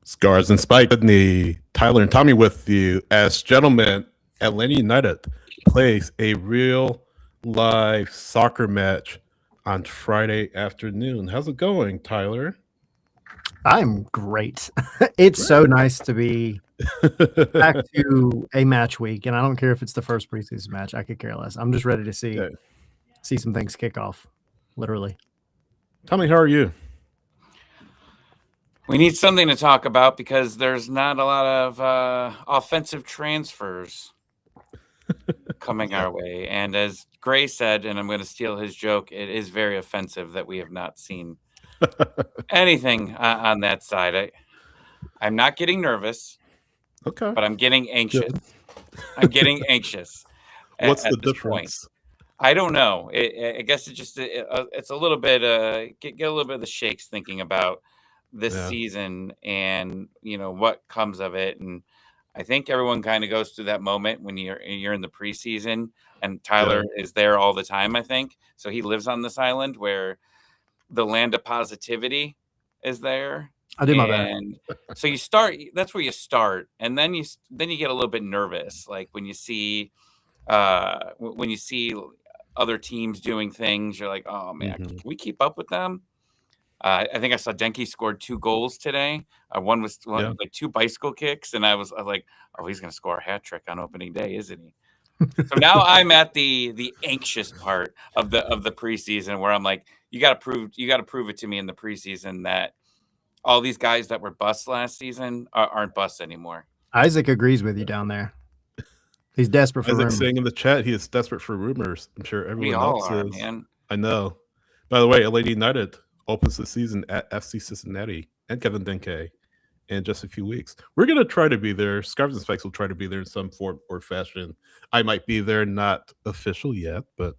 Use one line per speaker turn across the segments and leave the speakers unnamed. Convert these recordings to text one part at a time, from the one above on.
Scars and Spike, Sydney, Tyler, and Tommy with you as gentlemen. Atlanta United plays a real live soccer match on Friday afternoon. How's it going, Tyler?
I'm great. It's so nice to be back to a match week, and I don't care if it's the first preseason match. I could care less. I'm just ready to see some things kick off, literally.
Tommy, how are you?
We need something to talk about because there's not a lot of offensive transfers coming our way. And as Gray said, and I'm going to steal his joke, it is very offensive that we have not seen anything on that side. I'm not getting nervous,
Okay,
but I'm getting anxious.
Good.
I'm getting anxious.
What's
at
the
this
difference?
point. I don't know. I guess it's a little bit get a little bit of the shakes thinking about this season and what comes of it. And I think everyone kind of goes through that moment when you're in the preseason, and Tyler is there all the time. I think so. He lives on this island where the land of positivity is there.
I do my best.
And so you start. That's where you start, and then you get a little bit nervous, like when you see other teams doing things. You're like, oh man, can we keep up with them? I think I saw Denke scored 2 goals today. One was like 2 bicycle kicks, and I was like, oh, he's going to score a hat trick on opening day, isn't he? So now I'm at the anxious part of the preseason where I'm like, you got to prove it to me in the preseason that all these guys that were busts last season aren't busts anymore.
Isaac agrees with you down there. He's desperate for rumors.
Saying in the chat, he is desperate for rumors. I'm sure everyone else is.
Man.
I know. By the way, Atlanta United opens the season at FC Cincinnati and Kevin Denke in just a few weeks. We're going to try to be there. Scarves and Spikes will try to be there in some form or fashion. I might be there, not official yet, but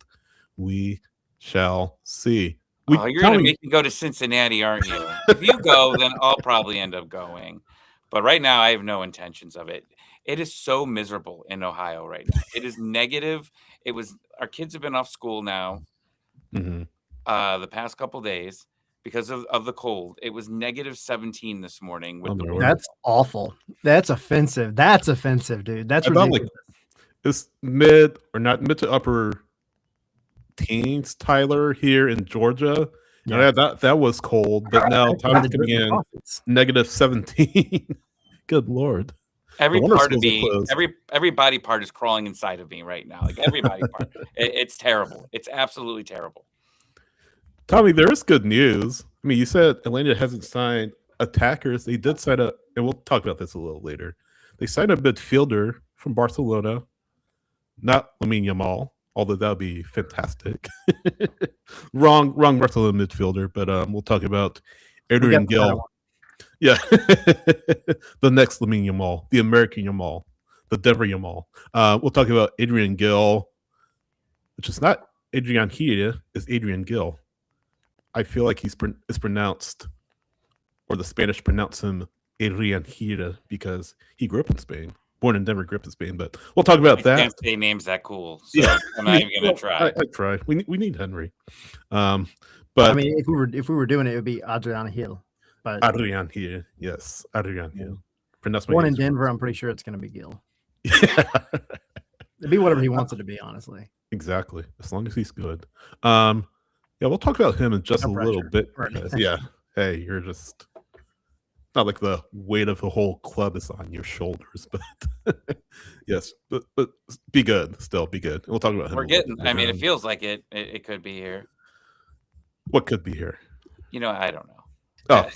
we shall see.
You're going to make me go to Cincinnati, aren't you? If you go, then I'll probably end up going. But right now, I have no intentions of it. It is so miserable in Ohio right now. It is negative. Our kids have been off school now the past couple days because of the cold. It was negative 17 this morning.
That's awful. That's offensive. That's offensive, dude. That's ridiculous.
It's mid to upper teens, Tyler, here in Georgia. Yeah. That was cold, but now time's coming in negative 17. Good Lord.
Every part of me, every body part is crawling inside of me right now. Like every body part. It's terrible. It's absolutely terrible.
Tommy, there is good news. I mean, you said Atlanta hasn't signed attackers. They did sign and we'll talk about this a little later. They signed a midfielder from Barcelona, not Lamine Yamal, although that would be fantastic. wrong Barcelona midfielder, but we'll talk about Adrian Gill. Yeah, the next Lamine Yamal, the American Yamal, the Denver Yamal. We'll talk about Adrian Gill, which is not Adrian Hida, it's Adrian Gill. I feel like it's pronounced, or the Spanish pronounce him Adrian Hida because he grew up in Spain, born in Denver, grew up in Spain. But we'll talk about that.
I can't say names that cool, so I'm not even gonna try.
I try. We need Henry.
But I mean, if we were doing it would be Adrian Hill. But
Adrian Hill, yes, Adrian Hill.
Born in Denver, I'm pretty sure it's going to be Gill. It'd be whatever he wants it to be, honestly.
Exactly, as long as he's good. Yeah, we'll talk about him in just a little bit. Because, hey, you're just not like the weight of the whole club is on your shoulders, but yes, but be good, still be good. We'll talk about him.
We're getting. I mean, it feels like it could be here.
What could be here?
I don't know.
Oh.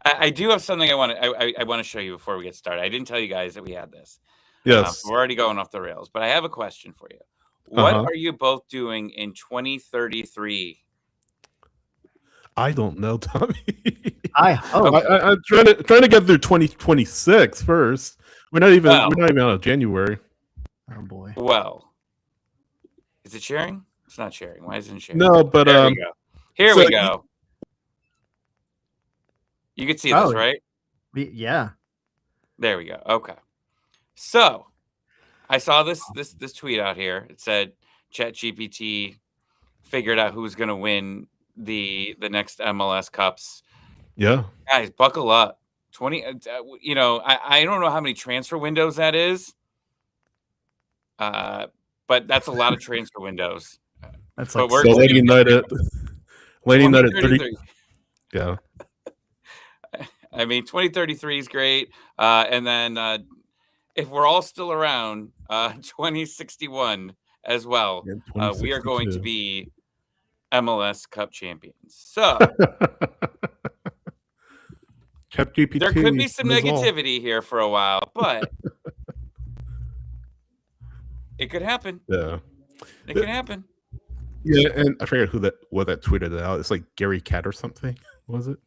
I do have something I want to show you before we get started. I didn't tell you guys that we had this.
Yes.
We're already going off the rails, but I have a question for you. What are you both doing in 2033?
I don't know, Tommy.
I'm
trying to get through 2026 first. We're not even out of January.
Oh boy.
Well, is it sharing? It's not sharing. Why isn't it sharing?
No, but
there we go. Here we go. You can see this, right?
Yeah.
There we go. Okay. So I saw this tweet out here. It said ChatGPT figured out who's going to win the next MLS Cups
Yeah.
Guys, buckle up. 20. I don't know how many transfer windows that is. But that's a lot of transfer windows.
That's
but
like
we're
so Lady United. Lady United 30. Yeah.
I mean, 2033 is great. And then if we're all still around, 2061 as well,
Yeah,
we are going to be MLS Cup champions. So
ChatGPT.
There could be some negativity here for a while, but it could happen.
Yeah.
It can happen.
Yeah, and I forget what that tweeted it out. It's like Gary Cat or something, was it?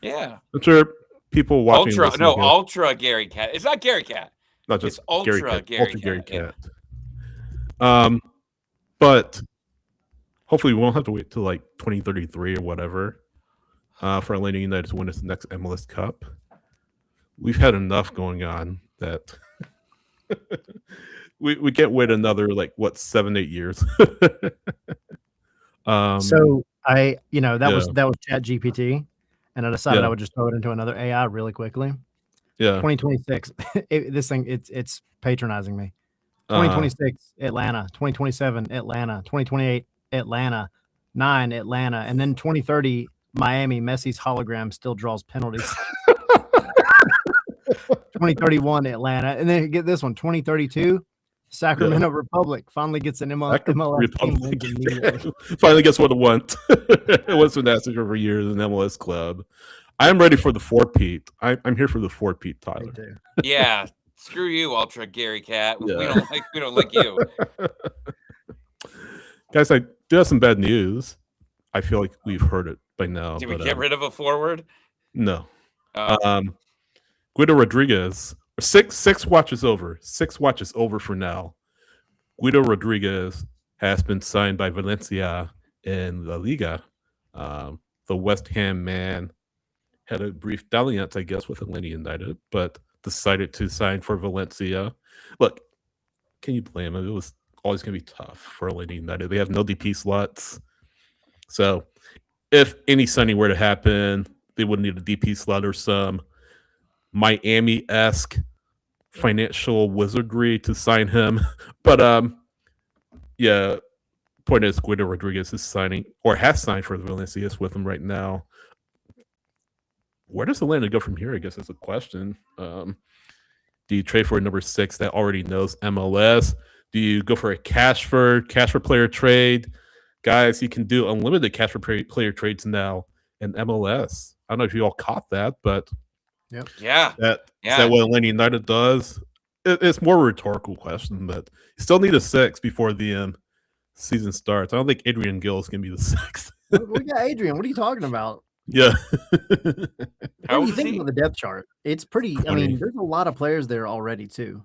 Yeah.
I'm sure people watching
Ultra Gary Cat. It's not Gary Cat.
Not just
it's Ultra Gary Cat.
But hopefully we won't have to wait till like 2033 or whatever for Atlanta United to win its next MLS Cup. We've had enough going on that we can't wait another 7-8 years.
So that was ChatGPT, and I decided I would just throw it into another AI really quickly.
Yeah.
2026. This thing it's patronizing me. 2026 Atlanta, 2027 Atlanta, 2028 Atlanta, 9 Atlanta, and then 2030 Miami. Messi's hologram still draws penalties. 2031 Atlanta, and then get this one. 2032 Sacramento Republic finally gets an MLS team.
Finally gets what it wants. It was been asking for years, an MLS club. I'm ready for the four-peat. I'm here for the four-peat, Tyler.
Yeah, screw you, Ultra Gary Cat. Yeah. We don't like you,
guys. I do have some bad news. I feel like we've heard it by now.
Did we get rid of a forward?
No. Guido Rodriguez. Six watches over. 6 watches over for now. Guido Rodriguez has been signed by Valencia in La Liga. The West Ham man had a brief dalliance, I guess, with Atlanta United, but decided to sign for Valencia. Look, can you blame him? It was always going to be tough for Atlanta United. They have no DP slots. So if any signing were to happen, they would need a DP slot or some Miami-esque financial wizardry to sign him. But yeah, point is Guido Rodriguez is signing or has signed for the Valencia with him right now. Where does Atlanta go from here? I guess that's a question. Do you trade for a number 6 that already knows MLS? Do you go for a cash for player trade? Guys, you can do unlimited cash for player trades now in MLS. I don't know if you all caught that, but
yep.
Yeah.
Is that what Atlanta United does? It's more a rhetorical question, but you still need a 6 before the season starts. I don't think Adrian Gill is going to be the 6th.
We got Adrian. What are you talking about?
Yeah.
How do you think about the depth chart? It's pretty. I mean, there's a lot of players there already too.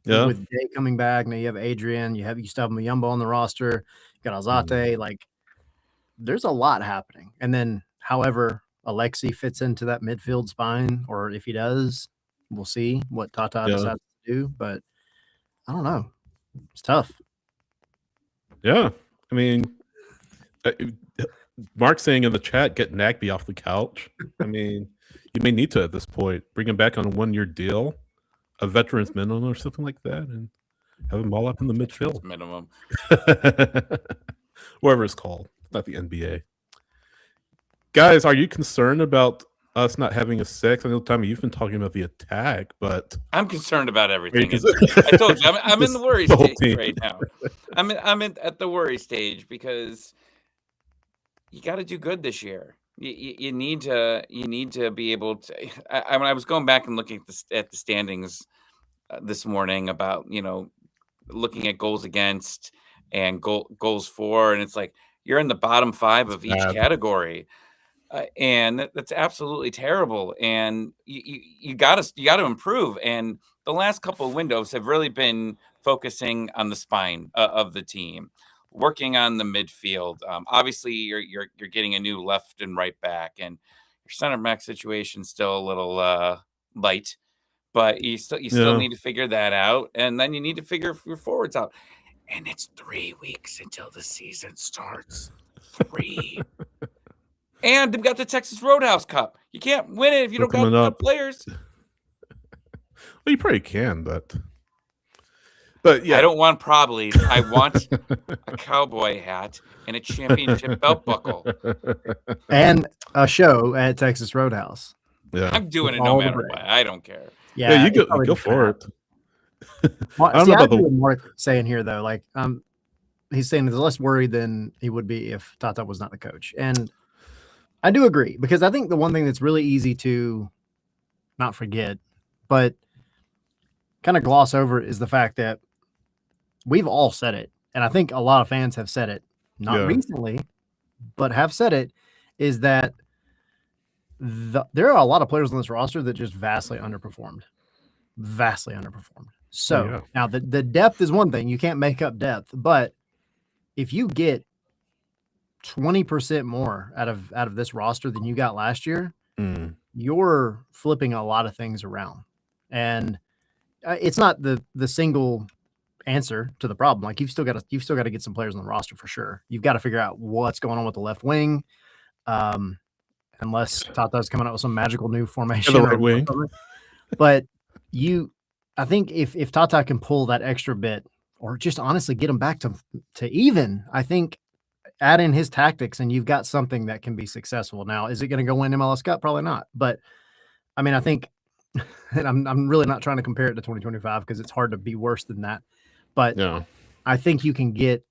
Yeah.
With Day coming back, now you have Adrian. You still have Muyumbo on the roster. You got Alzate. Like, there's a lot happening. And then, however, Alexi fits into that midfield spine, or if he does, we'll see what Tata decides to do. But I don't know. It's tough.
Yeah. I mean, Mark saying in the chat, get Nagby off the couch. I mean, you may need to at this point. Bring him back on a 1-year deal, a veteran's minimum or something like that, and have him all up in the midfield.
Minimum.
Whatever it's called. Not the NBA. Guys, are you concerned about us not having a 6? I know, Tommy, you've been talking about the attack, but
I'm concerned about everything. I told you, I'm in the worry stage right now. I'm at the worry stage because you got to do good this year. You need to be able to. When I was going back and looking at the standings this morning about looking at goals against and goals for, and it's like you're in the bottom 5 of each category. And that's absolutely terrible. And you got to improve. And the last couple of windows have really been focusing on the spine of the team, working on the midfield. Obviously, you're getting a new left and right back, and your center back situation still a little light. But you still need to figure that out, and then you need to figure your forwards out. And it's 3 weeks until the season starts. 3. And they've got the Texas Roadhouse Cup. You can't win it if you don't got the players.
Well, you probably can, but yeah.
I don't want probably. I want a cowboy hat and a championship belt buckle.
And a show at Texas Roadhouse.
Yeah.
I'm doing it no matter what. I don't care.
Yeah, you go for it.
Well, I agree with Mark saying here, though, like, he's saying he's less worried than he would be if Tata was not the coach. And I do agree, because I think the one thing that's really easy to not forget, but kind of gloss over, is the fact that we've all said it. And I think a lot of fans have said it, not recently, but have said it, is that there are a lot of players on this roster that just vastly underperformed. So now the depth is one thing. You can't make up depth, but if you get 20% more out of this roster than you got last year, you're flipping a lot of things around. And it's not the single answer to the problem. Like, you've still got to get some players on the roster for sure. You've got to figure out what's going on with the left wing. Unless Tata's coming out with some magical new formation.
The right wing.
But I think if Tata can pull that extra bit, or just honestly get him back to even, I think add in his tactics and you've got something that can be successful. Now, is it going to go win MLS Cup? Probably not. But I mean, I think, and I'm really not trying to compare it to 2025 because it's hard to be worse than that. But I think you can get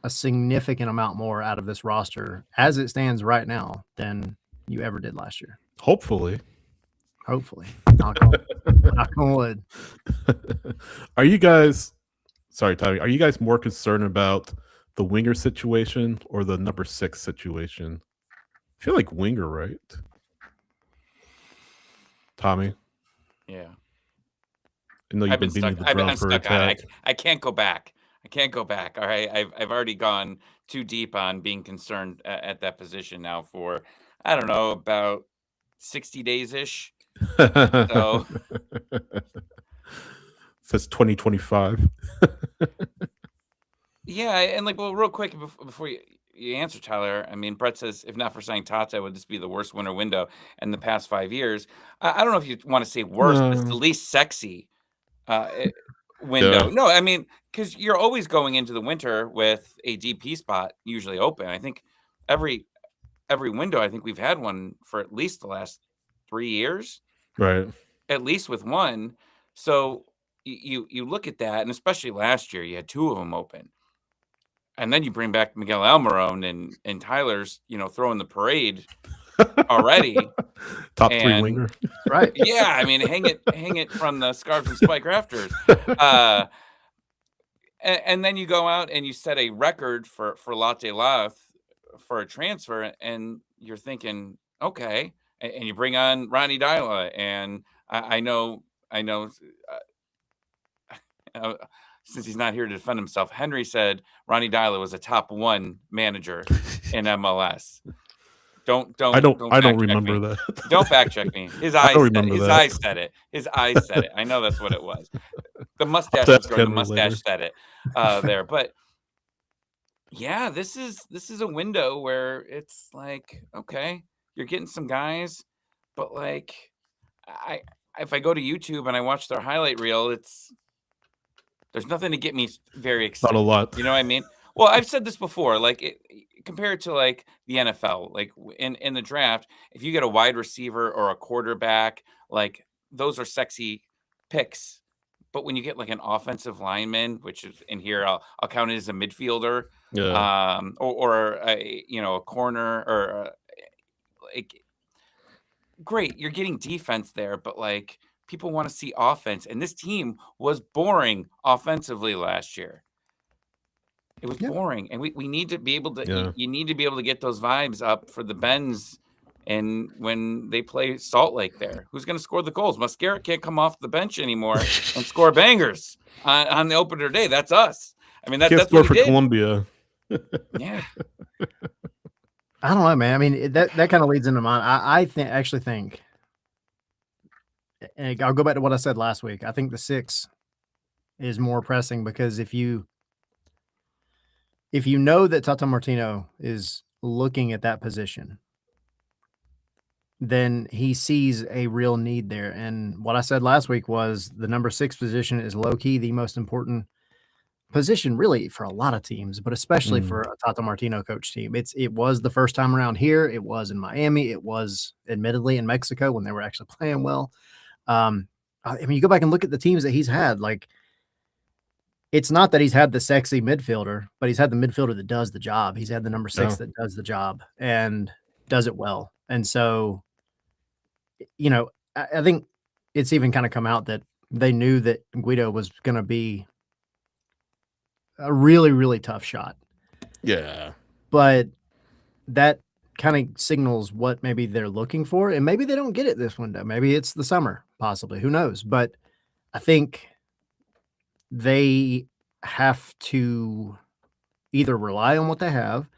a significant amount more out of this roster as it stands right now than you ever did last year.
Hopefully.
Knock on wood.
Are you guys, sorry, Tommy, are you guys more concerned about the winger situation or the number 6 situation? I feel like winger, right? Tommy?
Yeah.
I've been stuck
on it. I can't go back. All right. I've already gone too deep on being concerned at that position now for, I don't know, about 60 days-ish. So
says 2025.
Yeah, and real quick before you answer, Tyler, I mean, Brett says, if not for signing Tata, would this be the worst winter window in the past 5 years? I don't know if you want to say worst, but it's the least sexy window. No, I mean, because you're always going into the winter with a DP spot usually open. I think every window, I think we've had one for at least the last 3 years.
Right.
At least with one. So you look at that, and especially last year, you had 2 of them open. And then you bring back Miguel Almiron and Tyler's, throwing the parade already.
Top 3 winger.
Right.
Yeah, I mean, hang it from the Scarves and Spike rafters. And then you go out and you set a record for Latte Lath for a transfer, and you're thinking, okay, and you bring on Ronnie Dyla, and I know, since he's not here to defend himself, Henry said Ronnie Dyla was a top 1 manager in MLS. Don't
I don't remember that.
Don't fact check me. His eyes said it. His eyes said it. I know that's what it was. The mustache said it there. But yeah, this is a window where it's like, okay, you're getting some guys, but if I go to YouTube and I watch their highlight reel, there's nothing to get me very excited.
Not a lot.
You know what I mean? Well, I've said this before, compared to the NFL, in the draft, if you get a wide receiver or a quarterback, those are sexy picks. But when you get an offensive lineman, which is in here, I'll count it as a midfielder, or a corner, or great, you're getting defense there, but people want to see offense, and this team was boring offensively last year. It was boring, and we need to be able to. You need to be able to get those vibes up for the Bens, and when they play Salt Lake, there, who's going to score the goals? Mascara can't come off the bench anymore and score bangers on the opener day. That's us. I mean, that's
score for Columbia.
Yeah.
I don't know, man. I mean, that kind of leads into mine. I actually think, and I'll go back to what I said last week. I think the 6 is more pressing, because if you know that Tata Martino is looking at that position, then he sees a real need there. And what I said last week was the number 6 position is low key the most important position really for a lot of teams, but especially for a Tata Martino coach team. It was the first time around here. It was in Miami. It was admittedly in Mexico when they were actually playing well. I mean, you go back and look at the teams that he's had, like, it's not that he's had the sexy midfielder, but he's had the midfielder that does the job. He's had the number 6 that does the job and does it well. And so, you know, I think it's even kind of come out that they knew that Guido was going to be a really, really tough shot.
Yeah.
But that kind of signals what maybe they're looking for. And maybe they don't get it this window. Maybe it's the summer, possibly. Who knows? But I think they have to either rely on what they have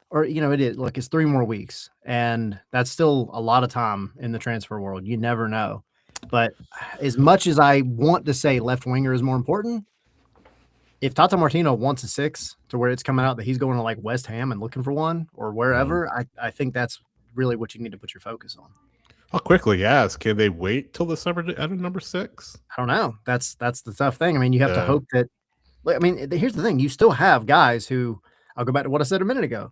or, look, it's 3 more weeks. And that's still a lot of time in the transfer world. You never know. But as much as I want to say left winger is more important, if Tata Martino wants a 6 to where it's coming out that he's going to like West Ham and looking for one or wherever, I think that's really what you need to put your focus on.
I'll quickly ask, can they wait till the summer to add a number 6?
I don't know. That's the tough thing. I mean, you have to hope that, I mean, here's the thing. You still have guys who, I'll go back to what I said a minute ago.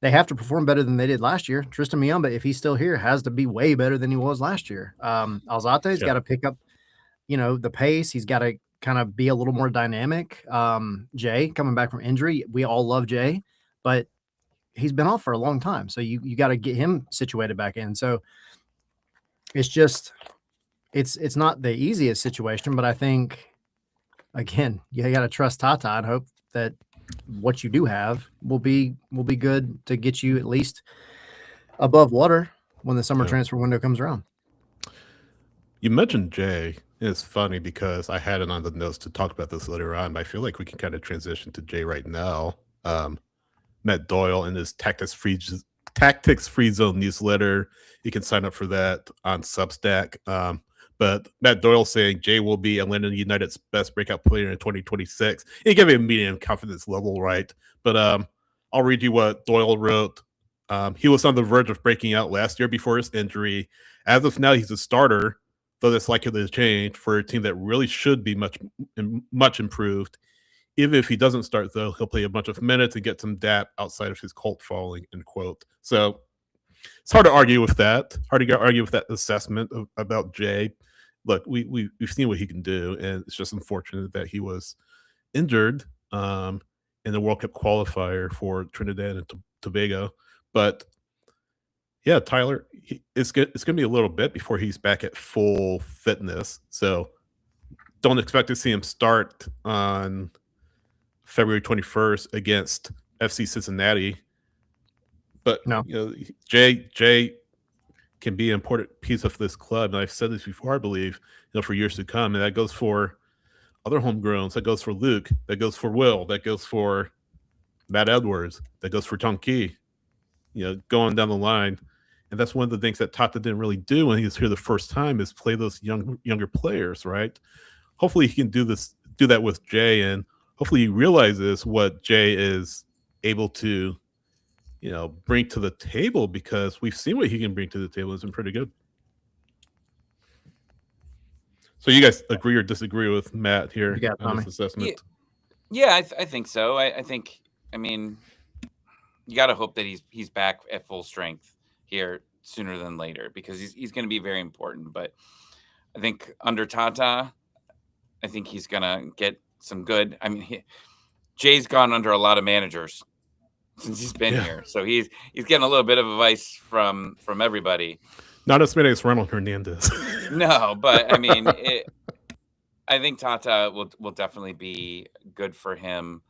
They have to perform better than they did last year. Tristan Miyamba, if he's still here, has to be way better than he was last year. Alzate's got to pick up, the pace. He's got to kind of be a little more dynamic. Jay coming back from injury. We all love Jay, but he's been off for a long time. So you got to get him situated back in. So it's just, it's not the easiest situation, but I think, again, you got to trust Tata and hope that what you do have will be good to get you at least above water when the summer transfer window comes around.
You mentioned Jay. It's funny because I had it on the notes to talk about this later on, but I feel like we can kind of transition to Jay right now. Matt Doyle in his Tactics Free Zone newsletter. You can sign up for that on Substack. But Matt Doyle saying Jay will be Atlanta United's best breakout player in 2026. He gave me a medium confidence level, right? But I'll read you what Doyle wrote. He was on the verge of breaking out last year before his injury. As of now, he's a starter, though that's likely to change for a team that really should be much improved. Even if he doesn't start, though, he'll play a bunch of minutes and get some dap outside of his cult following, end quote. So it's hard to argue with that. Hard to argue with that assessment about Jay. Look, we've seen what he can do, and it's just unfortunate that he was injured in the World Cup qualifier for Trinidad and Tobago. But yeah, Tyler, it's going to be a little bit before he's back at full fitness. So don't expect to see him start on February 21st against FC Cincinnati. But
no.
Jay can be an important piece of this club. And I've said this before, I believe, for years to come. And that goes for other homegrowns. That goes for Luke. That goes for Will. That goes for Matt Edwards. That goes for Tom Key. Going down the line. And that's one of the things that Tata didn't really do when he was here the first time is play those younger players, right? Hopefully he can do that with Jay, and hopefully he realizes what Jay is able to bring to the table, because we've seen what he can bring to the table. It's been pretty good. So you guys agree or disagree with Matt here on this assessment?
Yeah, I think so. I think, you got to hope that he's back at full strength here sooner than later, because he's going to be very important. But I think under Tata, I think he's going to get some good. Jay's gone under a lot of managers since he's been here, so he's getting a little bit of advice from everybody.
Not as many as Ronald Hernandez.
No, but I think Tata will definitely be good for him.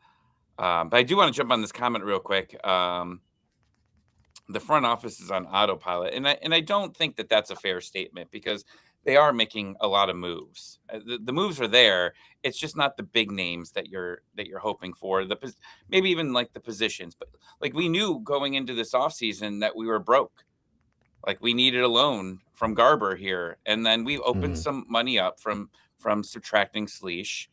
But I do want to jump on this comment real quick. The front office is on autopilot, and I don't think that that's a fair statement, because they are making a lot of moves. The moves are there. It's just not the big names that you're hoping for. Maybe even like the positions, but like we knew going into this offseason that we were broke. Like we needed a loan from Garber here, and then we opened some money up from subtracting Sleesh.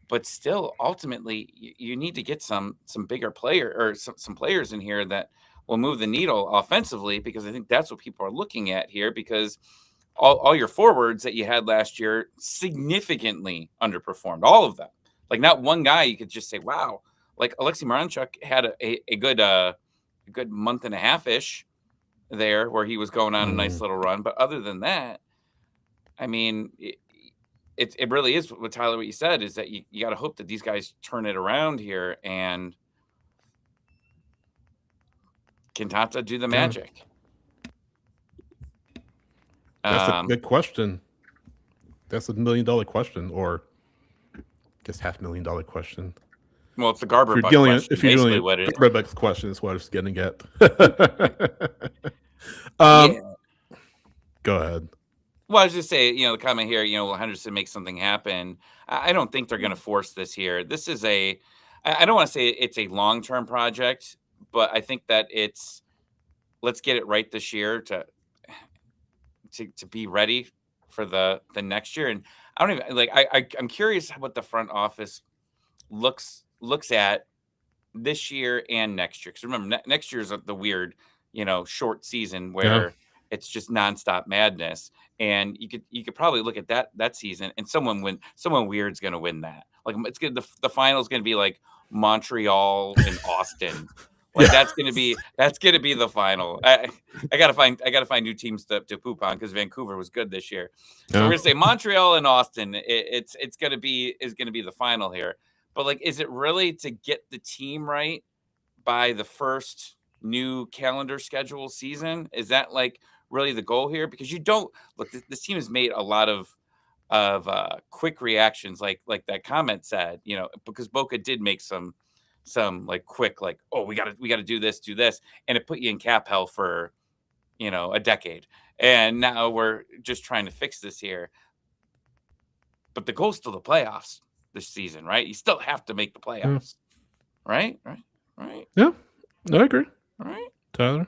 But still, ultimately, you need to get some bigger player or some players in here that will move the needle offensively, because I think that's what people are looking at here, because all your forwards that you had last year significantly underperformed, all of them. Like, not one guy you could just say, wow. Like, Alexei Miranchuk had a good month and a half-ish there where he was going on a nice little run. But other than that, I mean, it really is what Tyler, what you said, is that you got to hope that these guys turn it around here, and can Tata do the magic?
That's a good question. That's $1 million question, or just $500,000 question.
Well, it's the Garber Buck question.
If you're
basically,
dealing
what it is.
Garber Buck's question is what I was getting at.
Yeah.
Go ahead.
Well, I was just saying, the comment here, will Henderson make something happen? I don't think they're going to force this here. This is I don't want to say it's a long-term project, but I think that let's get it right this year to be ready for the next year. And I don't even I'm curious what the front office looks at this year and next year. Because remember, next year's the weird, short season where it's just nonstop madness. And you could probably look at that season, and someone weird's going to win that. Like, it's good. The final is going to be like Montreal and Austin. Like, that's gonna be the final. I gotta find new teams to poop on, because Vancouver was good this year. So we're gonna say Montreal and Austin. It's gonna be the final here. But, like, is it really to get the team right by the first new calendar schedule season? Is that like really the goal here? Because you don't look. This team has made a lot of quick reactions, like that comment said. Because Boca did make some like quick, like, oh, we got to do this, and it put you in cap hell for a decade, and now we're just trying to fix this here. But the goal's still the playoffs this season, right? You still have to make the playoffs, right?
Yeah, I agree.
All right,
Tyler.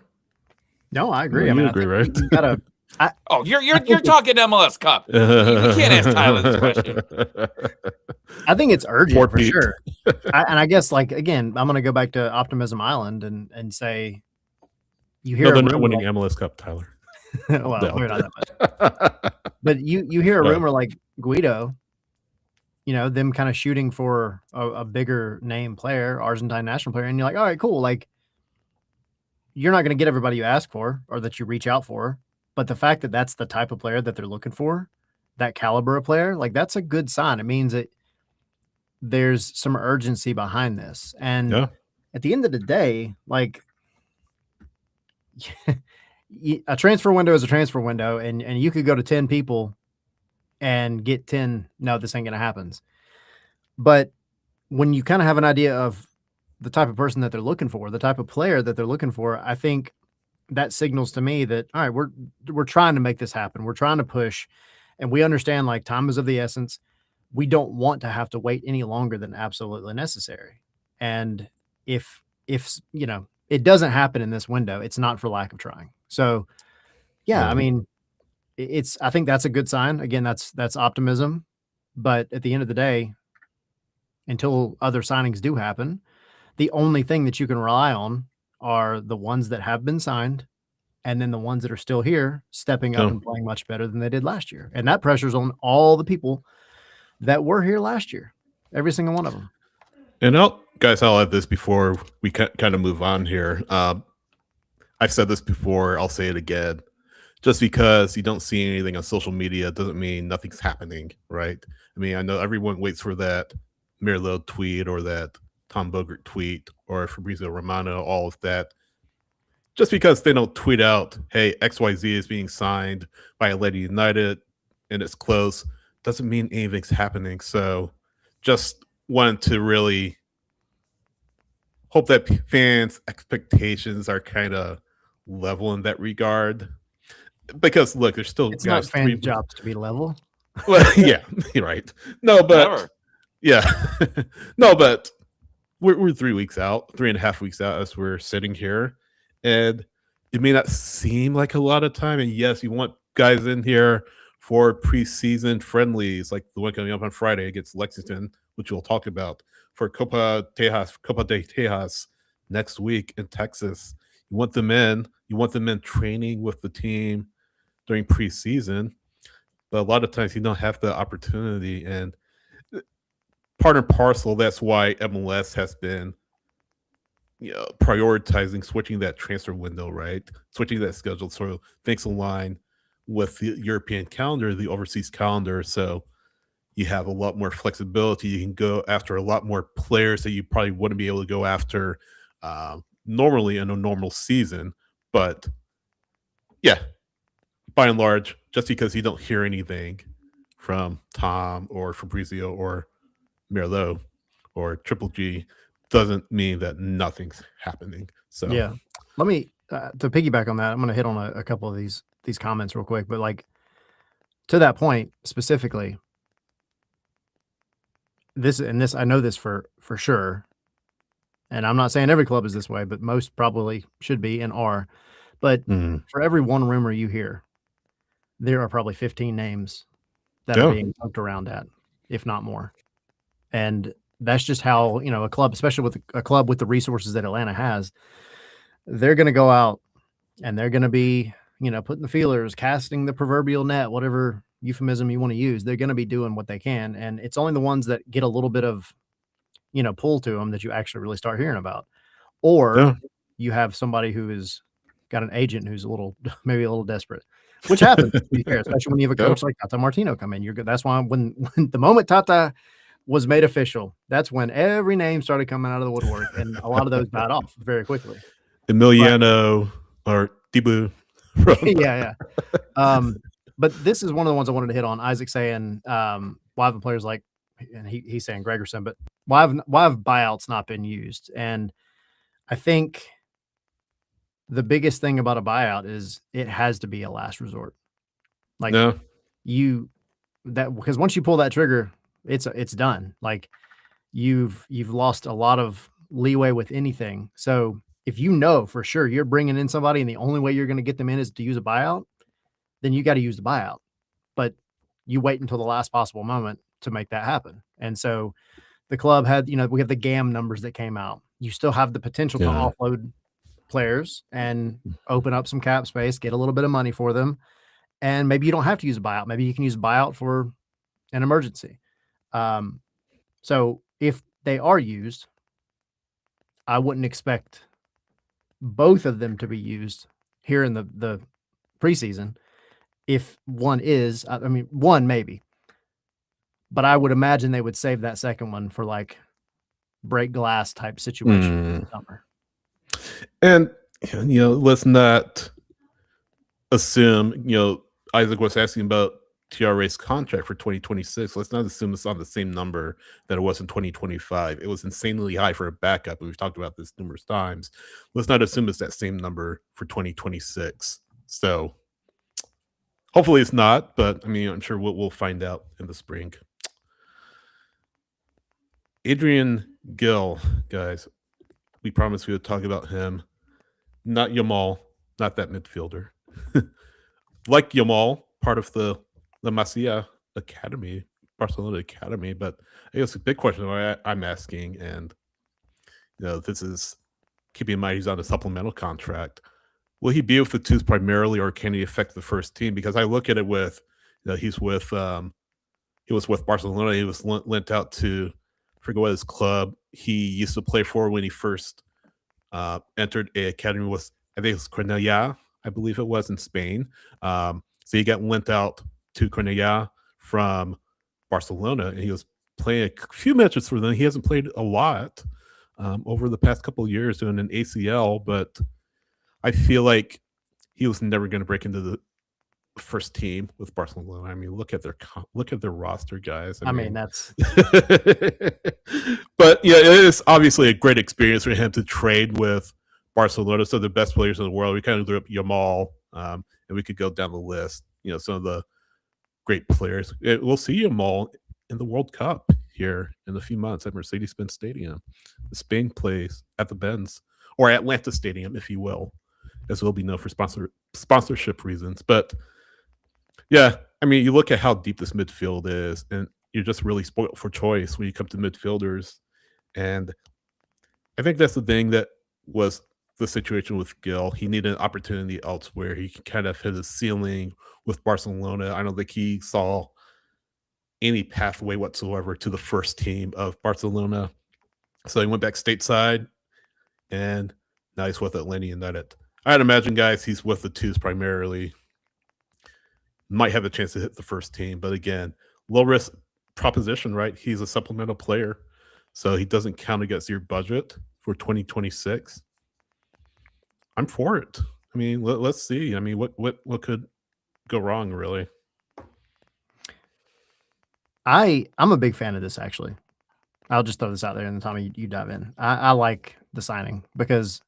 No, I agree.
You agree, right?
You gotta.
You're talking MLS Cup. You can't ask Tyler this question.
I think it's urgent for sure. And I guess, like, again, I'm going to go back to Optimism Island and say, you hear
they're not winning MLS Cup, Tyler.
Well, we're not that much. But you hear a rumor like Guido, them kind of shooting for a bigger name player, Argentine national player, and you're like, all right, cool. Like, you're not going to get everybody you ask for or that you reach out for. But the fact that that's the type of player that they're looking for, that caliber of player, like, that's a good sign. It means that there's some urgency behind this. And at the end of the day, like, a transfer window is a transfer window, and you could go to 10 people and get 10. No, this ain't going to happen. But when you kind of have an idea of the type of person that they're looking for, the type of player that they're looking for, I think that signals to me that, all right, we're trying to make this happen. We're trying to push, and we understand, like, time is of the essence. We don't want to have to wait any longer than absolutely necessary. And if it doesn't happen in this window, it's not for lack of trying. So, I mean, I think that's a good sign. Again, that's optimism. But at the end of the day, until other signings do happen, the only thing that you can rely on are the ones that have been signed, and then the ones that are still here stepping up and playing much better than they did last year. And that pressure's on all the people that were here last year, every single one of them.
And I'll add this before we kind of move on here. I've said this before, I'll say it again. Just because you don't see anything on social media doesn't mean nothing's happening, right? I mean, I know everyone waits for that Merlot tweet or that Tom Bogert tweet or Fabrizio Romano, all of that. Just because they don't tweet out, hey, XYZ is being signed by Atlanta United and it's close, doesn't mean anything's happening. So just wanted to really hope that fans' expectations are kind of level in that regard. Because, look, there's still
it's not fans' jobs to be level.
Well, yeah, you're right. No, but no, but we're 3 weeks out, 3.5 weeks out as we're sitting here, and it may not seem like a lot of time. And yes, you want guys in here for preseason friendlies, like the one coming up on Friday against Lexington, which we'll talk about, for Copa de Tejas next week in Texas. You want them in. You want them in training with the team during preseason. But a lot of times you don't have the opportunity. And part and parcel, that's why MLS has been prioritizing switching that transfer window, right? Switching that schedule so things align with the European calendar, the overseas calendar. So you have a lot more flexibility. You can go after a lot more players that you probably wouldn't be able to go after normally in a normal season. But yeah, by and large, just because you don't hear anything from Tom or Fabrizio or Merlot or Triple G doesn't mean that nothing's happening. So
yeah, let me to piggyback on that. I'm going to hit on a couple of these comments real quick, but like to that point specifically, this I know this for sure, and I'm not saying every club is this way, but most probably should be and are. But for every one rumor you hear, there are probably 15 names that are being poked around at, if not more. And that's just how, a club, especially with a club with the resources that Atlanta has, they're going to go out and they're going to be, putting the feelers, casting the proverbial net, whatever euphemism you want to use. They're going to be doing what they can. And it's only the ones that get a little bit of, pull to them that you actually really start hearing about. Or you have somebody who is got an agent who's maybe a little desperate, which happens, to be fair, especially when you have a coach like Tata Martino come in. You're good. That's why when the moment Tata was made official, that's when every name started coming out of the woodwork, and a lot of those died off very quickly.
Emiliano or Dibu.
Yeah. But this is one of the ones I wanted to hit on. Isaac saying, why haven't players like, and he's saying Gregerson, but why have buyouts not been used? And I think the biggest thing about a buyout is it has to be a last resort. Like because once you pull that trigger, it's done. Like you've lost a lot of leeway with anything. So if for sure you're bringing in somebody and the only way you're going to get them in is to use a buyout, then you got to use the buyout. But you wait until the last possible moment to make that happen. And so the club had, we have the GAM numbers that came out. You still have the potential to offload players and open up some cap space, get a little bit of money for them. And maybe you don't have to use a buyout. Maybe you can use a buyout for an emergency. So if they are used, I wouldn't expect both of them to be used here in the preseason. If one is, one maybe, but I would imagine they would save that second one for like break glass type situation in the summer.
And let's not assume. Isaac was asking about TRA's contract for 2026. Let's not assume it's on the same number that it was in 2025. It was insanely high for a backup. We've talked about this numerous times. Let's not assume it's that same number for 2026. So hopefully it's not, but I'm sure we'll find out in the spring. Adrian Gill, guys, we promised we would talk about him. Not Yamal, not that midfielder. Like Yamal, part of the Masia Academy, Barcelona Academy, but I guess a big question I'm asking, and this is keeping in mind he's on a supplemental contract. Will he be with the twos primarily, or can he affect the first team? Because I look at it with, he was with Barcelona. He was lent out to, I forget what his club he used to play for when he first entered a academy with, I think it was Cornellà, I believe it was in Spain. So he got lent out to Cornellà from Barcelona, and he was playing a few matches for them. He hasn't played a lot over the past couple of years doing an ACL, but I feel like he was never going to break into the first team with Barcelona. Look at their roster, guys.
That's
but yeah, it is obviously a great experience for him to trade with Barcelona, so the best players in the world. We kind of threw up Yamal, and we could go down the list. Some of the great players. We'll see Yamal in the World Cup here in a few months at Mercedes-Benz Stadium. Spain plays at the Benz, or Atlanta Stadium, if you will, as will be known for sponsorship reasons. But yeah, you look at how deep this midfield is, and you're just really spoiled for choice when you come to midfielders. And I think that's the thing that was the situation with Gil. He needed an opportunity elsewhere. He kind of hit his ceiling with Barcelona. I don't think he saw any pathway whatsoever to the first team of Barcelona. So he went back stateside, and now he's with Atlanta United. I'd imagine, guys, he's with the twos primarily. Might have a chance to hit the first team, but again, low risk proposition, right? He's a supplemental player, so he doesn't count against your budget for 2026. I'm for it. I mean, let's see. I mean, what could go wrong, really?
I'm a big fan of this, actually. I'll just throw this out there, and then Tommy, you dive in. I like the signing because,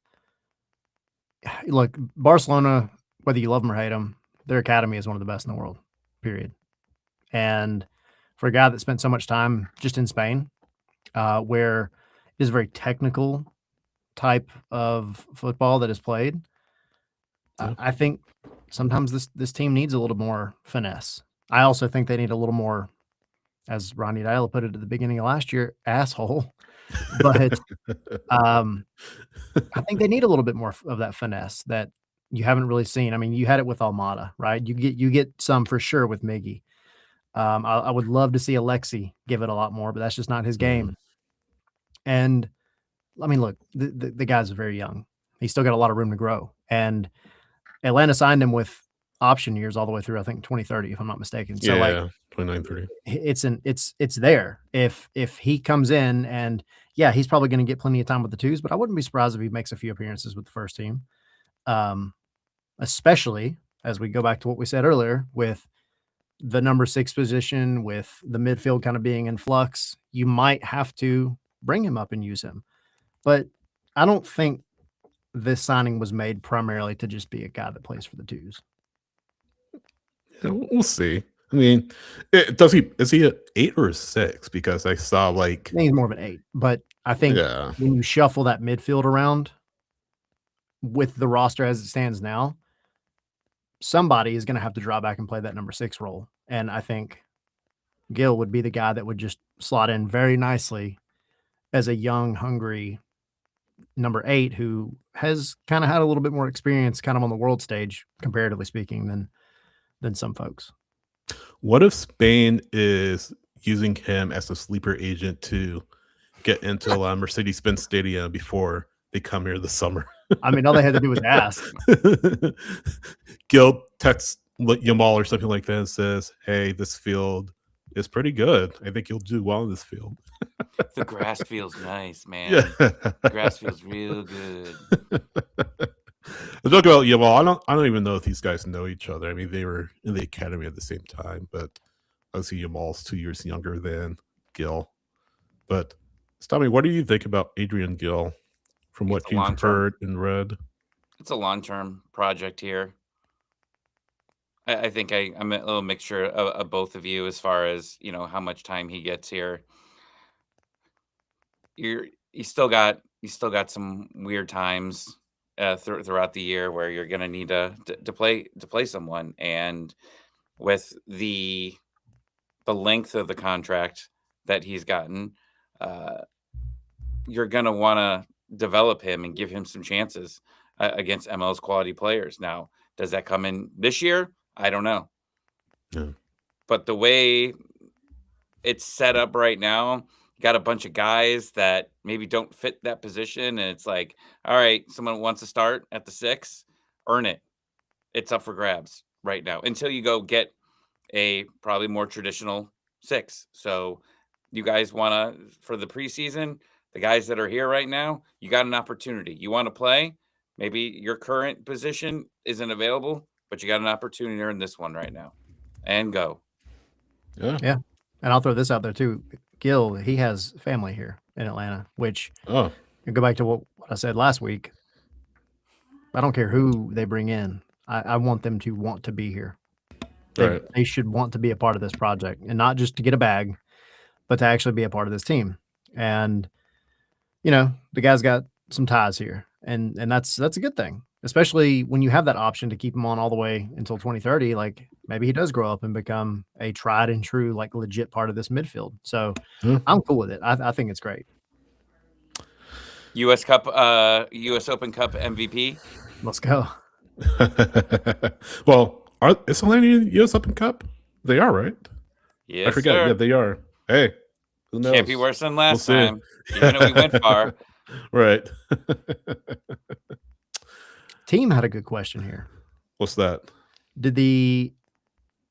look, Barcelona, whether you love them or hate them, their academy is one of the best in the world, period. And for a guy that spent so much time just in Spain, where it is a very technical type of football that is played, I think sometimes this team needs a little more finesse. I also think they need a little more, as Ronnie Dyla put it at the beginning of last year, asshole. But I think they need a little bit more of that finesse that you haven't really seen. I mean, you had it with Almada, right? You get some for sure with Miggy. I would love to see Alexi give it a lot more, but that's just not his game. And I mean, look, the guy's very young. He's still got a lot of room to grow. And Atlanta signed him with option years all the way through, I think 2030, if I'm not mistaken. So like
29-30.
It's there. If he comes in, and yeah, he's probably going to get plenty of time with the twos, but I wouldn't be surprised if he makes a few appearances with the first team. Especially as we go back to what we said earlier with the number 6 position, with the midfield kind of being in flux, you might have to bring him up and use him. But I don't think this signing was made primarily to just be a guy that plays for the twos.
Yeah, we'll see. I mean, is he an 8 or a 6? Because I saw like
I think he's more of an 8, but I think when you shuffle that midfield around with the roster as it stands now, somebody is going to have to draw back and play that number 6 role. And I think Gil would be the guy that would just slot in very nicely as a young, hungry number 8 who has kind of had a little bit more experience kind of on the world stage, comparatively speaking, than some folks.
What if Spain is using him as a sleeper agent to get into Mercedes-Benz Stadium before they come here this summer?
I mean, all they had to do was ask.
Gil texts Yamal or something like that and says, "Hey, this field is pretty good. I think you'll do well in this field."
The grass feels nice, man.
Yeah.
The grass feels real good.
Let's talk about Yamal. I don't even know if these guys know each other. I mean, they were in the academy at the same time, but obviously Yamal's 2 years younger than Gil. But Tommy, what do you think about Adrian Gil from what you've heard and read?
It's a long-term project here. I think I'm a little mixture of both of you as far as, how much time he gets here. You still got some weird times throughout the year where you're going to need to play someone, and with the length of the contract that he's gotten, you're going to want to develop him and give him some chances against MLS quality players. Now, does that come in this year? I don't know.
Yeah.
But the way it's set up right now, you got a bunch of guys that maybe don't fit that position. And it's like, all right, someone wants to start at the 6, earn it. It's up for grabs right now until you go get a probably more traditional 6. So you guys want to, for the preseason, the guys that are here right now, you got an opportunity. You want to play? Maybe your current position isn't available, but you got an opportunity to earn this one right now and go.
Yeah. And I'll throw this out there too. Gil, he has family here in Atlanta, which go back to what I said last week. I don't care who they bring in. I want them to want to be here. They should want to be a part of this project, and not just to get a bag, but to actually be a part of this team. And, the guy's got some ties here, and that's a good thing, especially when you have that option to keep him on all the way until 2030. Like, maybe he does grow up and become a tried and true, like, legit part of this midfield. So I'm cool with it. I think it's great.
U.S. Open Cup MVP.
Let's go.
Well, is Atlanta in the U.S. Open Cup? They are, right?
Yes,
I forget.
sir.
Yeah, they are. Hey, who knows?
Can't be worse than last
We'll
time. Even though we went far.
Right.
Team had a good question here.
What's that?
Did the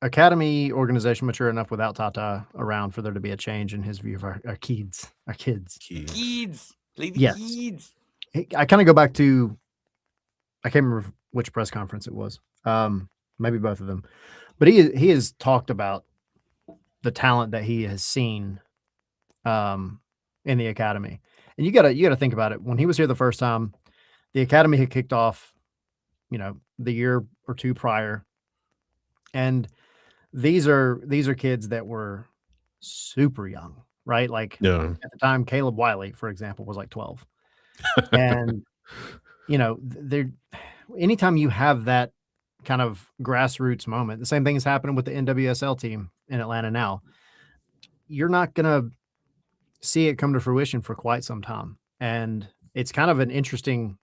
Academy organization mature enough without Tata around for there to be a change in his view of our kids? Our kids.
Kids. Lady
Yes.
kids.
I kind of go back to, I can't remember which press conference it was. Maybe both of them. But he has talked about the talent that he has seen in the academy. And you gotta think about it. When he was here the first time, the academy had kicked off, the year or two prior. And these are kids that were super young, right? Like at the time, Caleb Wiley, for example, was like 12. And they're anytime you have that kind of grassroots moment, the same thing is happening with the NWSL team in Atlanta now. You're not gonna see it come to fruition for quite some time. And it's kind of an interesting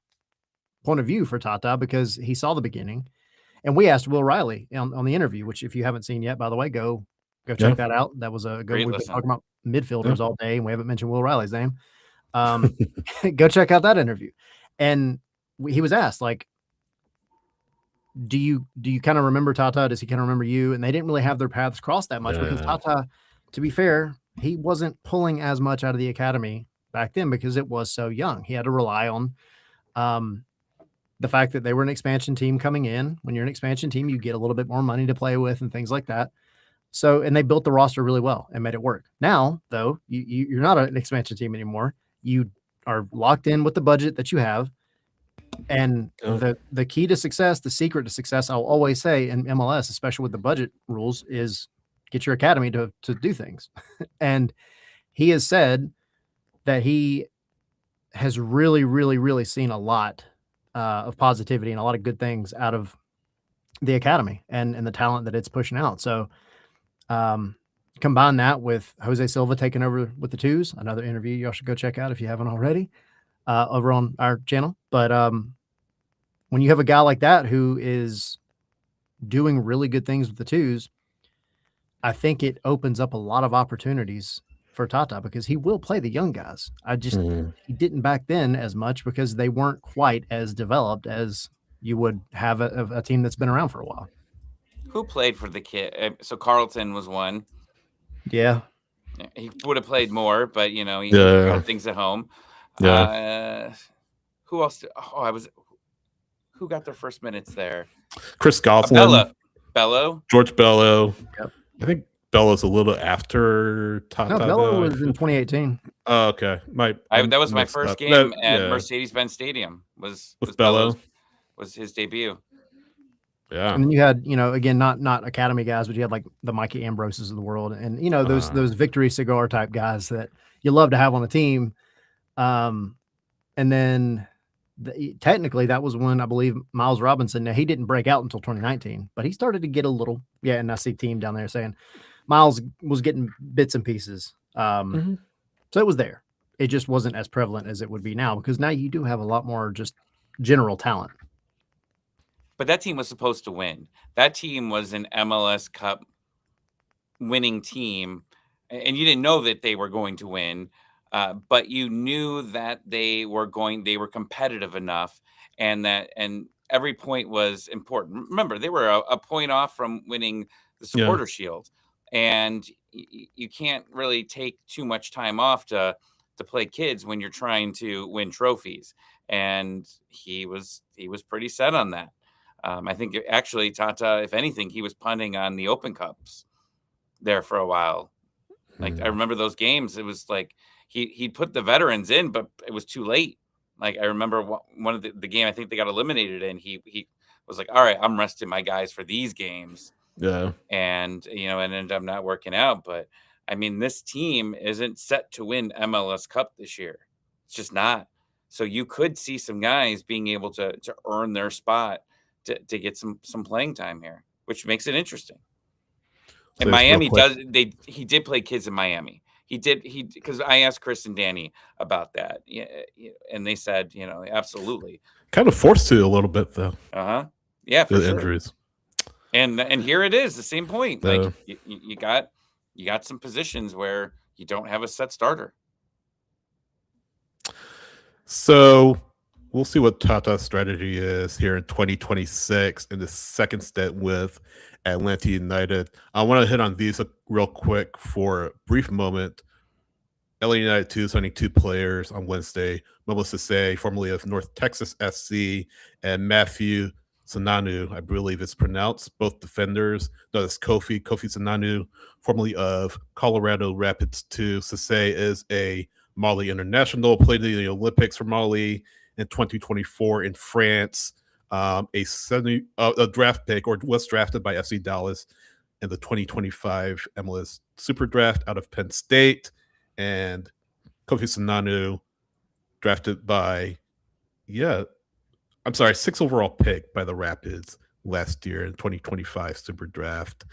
point of view for Tata because he saw the beginning. And we asked Will Riley on the interview, which if you haven't seen yet, by the way, go check that out. That was a good. We've been talking about midfielders all day, and we haven't mentioned Will Riley's name. Go check out that interview. And he was asked, like, do you kind of remember Tata? Does he kind of remember you? And they didn't really have their paths crossed that much because Tata, to be fair, he wasn't pulling as much out of the academy back then because it was so young. He had to rely on the fact that they were an expansion team coming in. When you're an expansion team, you get a little bit more money to play with and things like that. So, and they built the roster really well and made it work. Now, though, you're not an expansion team anymore. You are locked in with the budget that you have. And the key to success, the secret to success, I'll always say in MLS, especially with the budget rules, is get your academy to do things. And he has said that he has really, really, really seen a lot of positivity and a lot of good things out of the academy and the talent that it's pushing out. So combine that with Jose Silva taking over with the twos, another interview y'all should go check out if you haven't already over on our channel. But when you have a guy like that who is doing really good things with the twos, I think it opens up a lot of opportunities for Tata because he will play the young guys. He didn't back then as much because they weren't quite as developed as you would have a team that's been around for a while.
Who played for the kid? So Carlton was one.
Yeah.
He would have played more, but he had things at home.
Yeah.
Who else? Who got their first minutes there?
Chris Goslin.
Bello.
George Bello.
Yep.
I think Bello's a little after Tata.
No, Bello was in 2018.
Oh, okay.
That was my first game at Mercedes-Benz Stadium. Was
Bello.
Was his debut.
Yeah.
And then you had, again, not academy guys, but you had like the Mikey Ambroses of the world and, those victory cigar type guys that you love to have on a team. And then technically that was when I believe Miles Robinson, now he didn't break out until 2019, but he started to get a little, and I see team down there saying Miles was getting bits and pieces. So it was there. It just wasn't as prevalent as it would be now because now you do have a lot more just general talent.
But that team was supposed to win. That team was an MLS Cup winning team, and you didn't know that they were going to win. But you knew that they were competitive enough and every point was important. Remember, they were a point off from winning the Supporter Shield, and you can't really take too much time off to play kids when you're trying to win trophies. And he was pretty set on that. I think actually Tata, if anything, he was punting on the Open Cups there for a while. Like I remember those games, it was like he put the veterans in, but it was too late. Like I remember one of the game, I think they got eliminated, and he was like, "All right, I'm resting my guys for these games."
Yeah,
and it ended up not working out. But I mean, this team isn't set to win MLS Cup this year. It's just not. So you could see some guys being able to earn their spot to get some playing time here, which makes it interesting. And Miami he did play kids in Miami. because I asked Chris and Danny about that, and they said, absolutely.
Kind of forced to a little bit though.
Yeah, for sure.
Injuries.
And here it is, the same point. Like you got some positions where you don't have a set starter.
So we'll see what Tata's strategy is here in 2026 in the second stint with Atlanta United. I want to hit on these real quick for a brief moment. LA United 2 signing 2 players on Wednesday. Momo Sisse, formerly of North Texas SC, and Matthew Sananu, I believe it's pronounced, both defenders. No, that's Kofi Sananu, formerly of Colorado Rapids 2. Sisse is a Mali international, played in the Olympics for Mali in 2024 in France. A draft pick, or was drafted by FC Dallas in the 2025 MLS Super Draft out of Penn State. And Kofi Sananu, drafted by, 6th overall pick by the Rapids last year in 2025 Super Draft.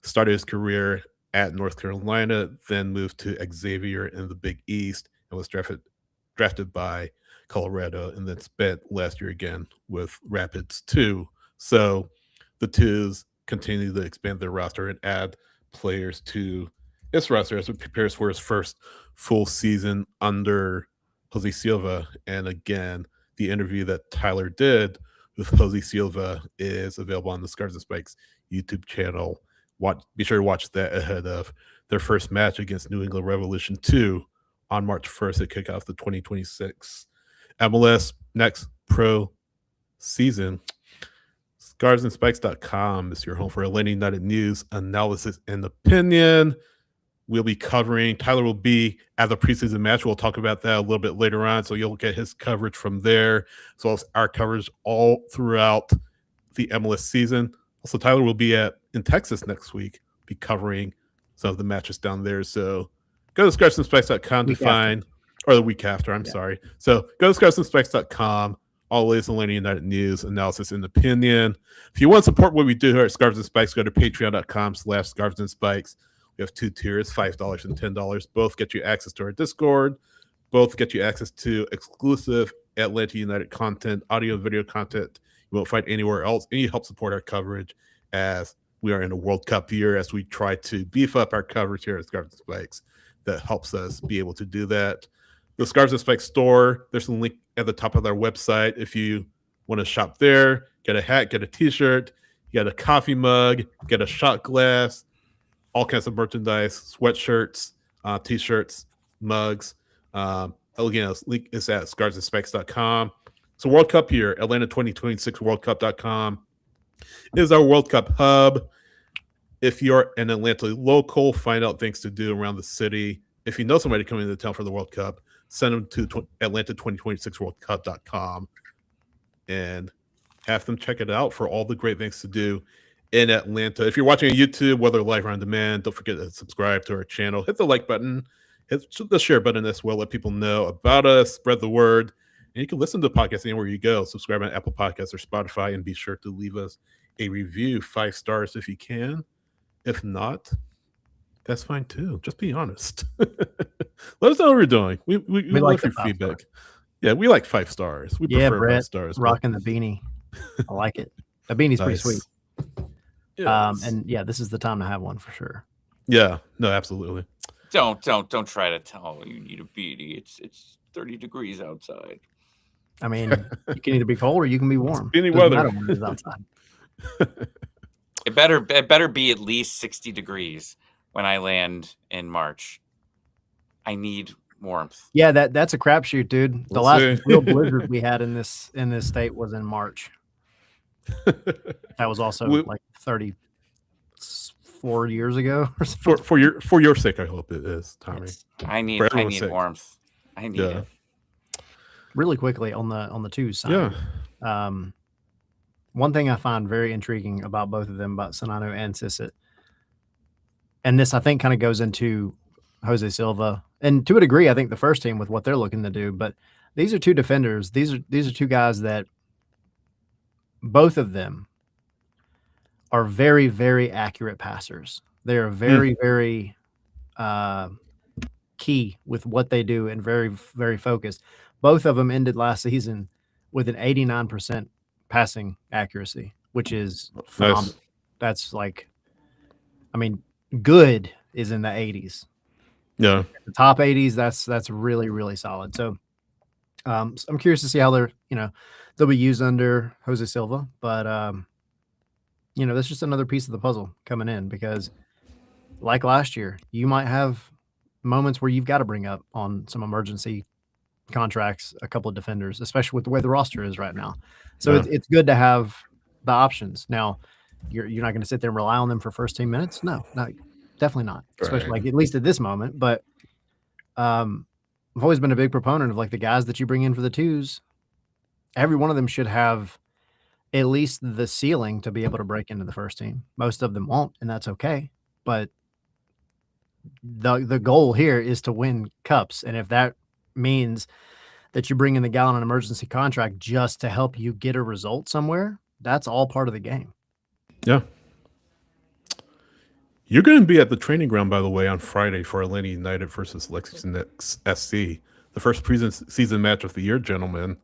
Started his career at North Carolina, then moved to Xavier in the Big East, and was drafted by Colorado, and then spent last year again with Rapids 2. So the Twos continue to expand their roster and add players to its roster as it prepares for his first full season under Jose Silva. And again, the interview that Tyler did with Jose Silva is available on the Scarves and Spikes YouTube channel. Be sure to watch that ahead of their first match against New England Revolution 2 on March 1st to kick off the 2026 MLS next pro season. ScarvesandSpikes.com is your home for Atlanta United news, analysis, and opinion. We'll be covering, Tyler will be at the preseason match. We'll talk about that a little bit later on, so you'll get his coverage from there, as well as our coverage all throughout the MLS season. Also, Tyler will be in Texas next week, be covering some of the matches down there. So go to ScarvesandSpikes.com to find, or the week after, I'm sorry. So go to ScarvesandSpikes.com, all the latest Atlanta United news, analysis, and opinion. If you want to support what we do here at Scarves and Spikes, go to patreon.com/Scarves and Spikes. We have 2 tiers, $5 and $10. Both get you access to our Discord. Both get you access to exclusive Atlanta United content, audio and video content you won't find anywhere else. And you help support our coverage as we are in a World Cup year, as we try to beef up our coverage here at Scarves and Spikes. That helps us be able to do that. The Scarves and Spikes store, there's a link at the top of our website. If you want to shop there, get a hat, get a t-shirt, get a coffee mug, get a shot glass, all kinds of merchandise, sweatshirts, t-shirts, mugs. Again, link is at scarvesandspikes.com. So World Cup year, Atlanta 2026 worldcup.com is our World Cup hub. If you're an Atlanta local, find out things to do around the city. If you know somebody coming into town for the World Cup, send them to Atlanta2026worldcup.com and have them check it out for all the great things to do in Atlanta. If you're watching on YouTube, whether live or on demand, don't forget to subscribe to our channel. Hit the like button, hit the share button as well. Let people know about us, spread the word. And you can listen to the podcast anywhere you go. Subscribe on Apple Podcasts or Spotify, and be sure to leave us a review, 5 stars if you can. If not, that's fine too. Just be honest. Let us know what we're doing. We like your feedback. Yeah, we like 5 stars. We prefer
Brett,
5 stars.
Rocking the beanie. I like it. The beanie's pretty sweet.
Yes.
And yeah, this is the time to have one for sure.
Yeah, no, absolutely.
Don't try to tell you need a beanie. It's 30 degrees outside.
I mean, you can either be cold or you can be warm.
Beanie weather.
When it's outside.
It better be at least 60 degrees when I land in March. I need warmth.
Yeah, that's a crapshoot, dude. The last real blizzard we had in this state was in March. That was also like 34 years ago. Or
for your sake, I hope it is, Tommy.
Yes. I need warmth. I need it.
Really quickly on the Twos side. Yeah. One thing I find very intriguing about both of them, about Sananu and Sisse, and this I think kind of goes into Jose Silva, and to a degree, I think the first team with what they're looking to do. But these are 2 defenders. These are 2 guys that both of them are very, very accurate passers. They are very, very key with what they do and very, very focused. Both of them ended last season with an 89% passing accuracy, which is phenomenal.
Nice.
That's like, I mean, good is in the 80s.
Yeah.
The top 80s, that's really, really solid. So I'm curious to see how they'll be used under Jose Silva, but that's just another piece of the puzzle coming in because like last year, you might have moments where you've got to bring up on some emergency contracts a couple of defenders, especially with the way the roster is right now. So it's good to have the options. Now, you're not going to sit there and rely on them for first team minutes. No, definitely not. Especially like at least at this moment. But I've always been a big proponent of like the guys that you bring in for the twos. Every one of them should have at least the ceiling to be able to break into the first team. Most of them won't, and that's okay. But the goal here is to win cups, and if that means that you bring in the guy on an emergency contract just to help you get a result somewhere, that's all part of the game.
Yeah. You're going to be at the training ground, by the way, on Friday for Atlanta United versus Lexington SC, the first preseason match of the year, gentlemen.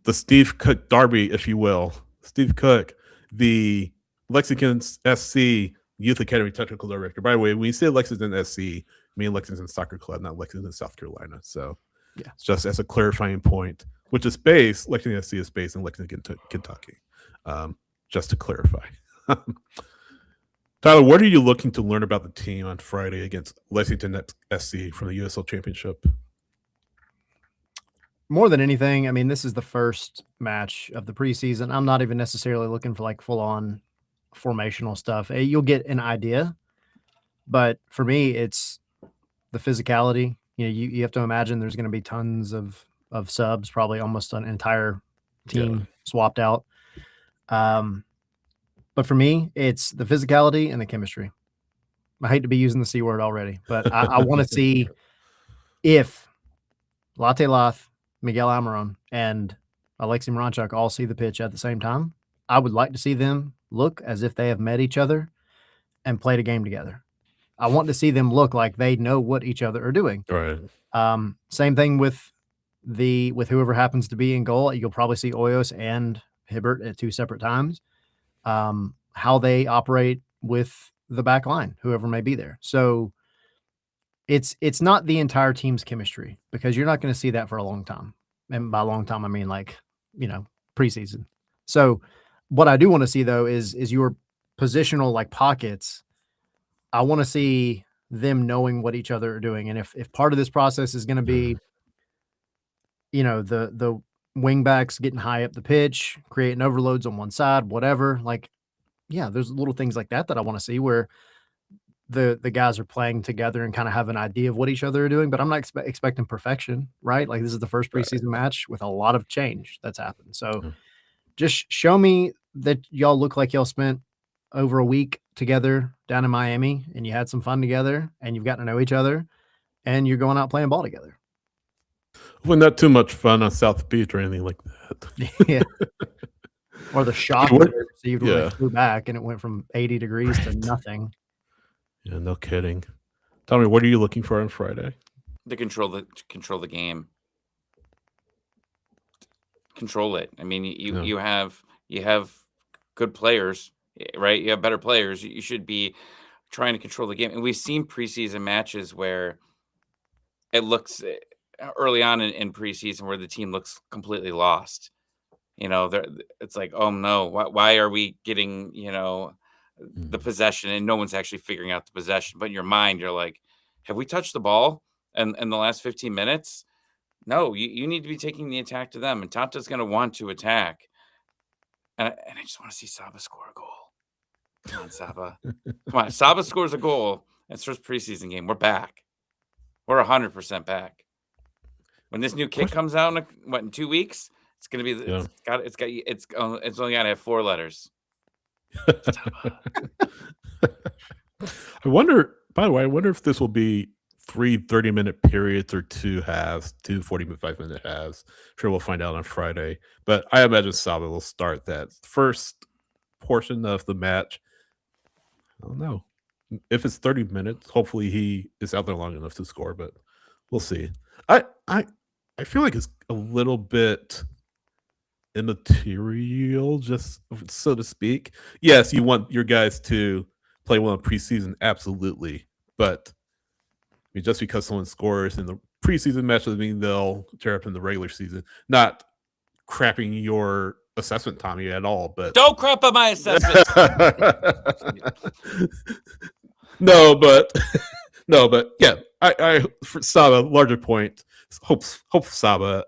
The Steve Cook derby, if you will. Steve Cook, the Lexington SC Youth Academy Technical Director. By the way, when you say Lexington SC, I mean Lexington Soccer Club, not Lexington, South Carolina. So, yeah, just as a clarifying point, which is based, Lexington SC is based in Lexington, Kentucky. Just to clarify. Tyler, what are you looking to learn about the team on Friday against Lexington SC from the USL Championship?
More than anything, I mean, this is the first match of the preseason. I'm not even necessarily looking for like full-on formational stuff. You'll get an idea, but for me, it's the physicality. You have to imagine there's going to be tons of subs, probably almost an entire team swapped out. But for me, it's the physicality and the chemistry. I hate to be using the C word already, but I want to see if Latte Lath, Miguel Almiron, and Alexi Moranchuk all see the pitch at the same time. I would like to see them look as if they have met each other and played a game together. I want to see them look like they know what each other are doing.
Right.
Same thing with whoever happens to be in goal. You'll probably see Oyos and Hibbert at two separate times. How they operate with the back line, whoever may be there. So it's not the entire team's chemistry because you're not going to see that for a long time. And by a long time, I mean like, preseason. So what I do want to see though is your positional like pockets. I want to see them knowing what each other are doing. And if part of this process is going to be, the wing backs getting high up the pitch, creating overloads on one side, whatever, like, yeah, there's little things like that I want to see where the guys are playing together and kind of have an idea of what each other are doing, but I'm not expecting perfection, right? Like this is the first preseason match with a lot of change that's happened. So just show me that y'all look like y'all spent over a week together down in Miami and you had some fun together and you've gotten to know each other and you're going out playing ball together.
Well, not too much fun on South Beach or anything like that.
Yeah. Or the shock that they received when they flew back and it went from 80 degrees to nothing.
Yeah, no kidding. Tell me, what are you looking for on Friday?
To control the game. Control it. I mean, you have good players, right? You have better players. You should be trying to control the game. And we've seen preseason matches where it looks early on in preseason where the team looks completely lost. It's like, oh no, why are we getting, the possession and no one's actually figuring out the possession? But in your mind, you're like, have we touched the ball in the last 15 minutes? No, you need to be taking the attack to them. And Tata's going to want to attack. And I just want to see Saba score a goal. Come on, Saba. Come on. If Saba scores a goal, it's first preseason game. We're back. We're 100% back. When this new kit comes out in 2 weeks, it's gonna be. It's only gotta have 4 letters.
I wonder. By the way, I wonder if this will be 3 30-minute periods or 2 halves, 2 45-minute halves. Sure, we'll find out on Friday. But I imagine Saba will start that first portion of the match. I don't know. if it's 30 minutes, hopefully he is out there long enough to score, but we'll see. I feel like it's a little bit immaterial, just so to speak. Yes, you want your guys to play well in preseason, absolutely. But I mean, just because someone scores in the preseason match doesn't mean they'll tear up in the regular season. Not crapping your assessment, Tommy, at all. But
don't crap on my assessment.
No, but yeah, I for Saba, larger point, hope Saba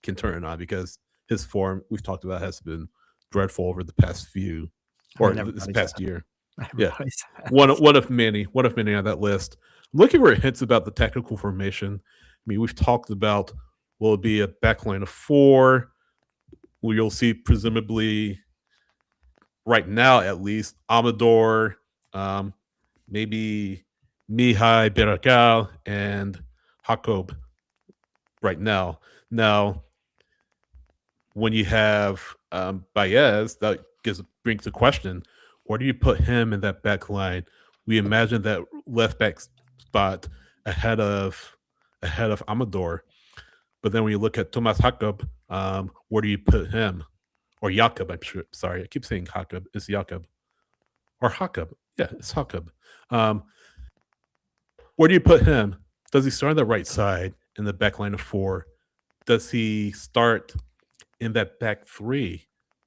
can turn it on because his form we've talked about has been dreadful over the past few this past year. Yeah, one of many on that list. I'm looking for hints about the technical formation. I mean, we've talked about will it be a backline of 4? Well, you'll see presumably right now at least Amador, maybe Mihai Beracal and Jacob right now. Now, when you have Baez, that brings the question: where do you put him in that back line? We imagine that left back spot ahead of Amador, but then when you look at Tomas Jacob, where do you put him? Or Jakob, I'm sure. Sorry, I keep saying Jakob. It's Jakob or Jakob. Yeah, it's Jakob. Where do you put him? Does he start on the right side in the back line of 4? Does he start in that back 3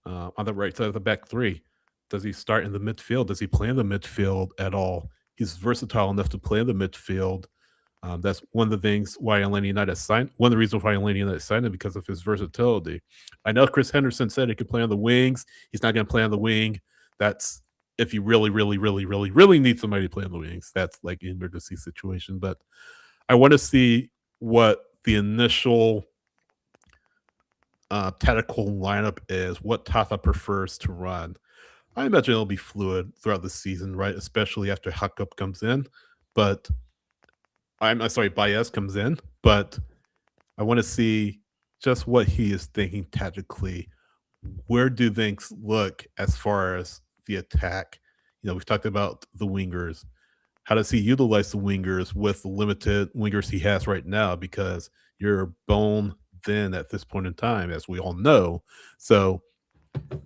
on the right side of the back 3? Does he start in the midfield? Does he play in the midfield at all? He's versatile enough to play in the midfield. That's one of the things why Atlanta United signed. One of the reasons why Atlanta United signed him because of his versatility. I know Chris Henderson said he could play on the wings. He's not going to play on the wing. That's if you really need somebody to play on the wings. That's like an emergency situation. But I want to see what the initial tactical lineup is, what Tata prefers to run. I imagine it'll be fluid throughout the season, right? Especially after Hakup comes in. But I'm sorry, Baez comes in, but I want to see just what he is thinking tactically. Where do things look as far as the attack? You know, we've talked about the wingers. How does he utilize the wingers with the limited wingers he has right now? Because you're bone thin at this point in time, as we all know. So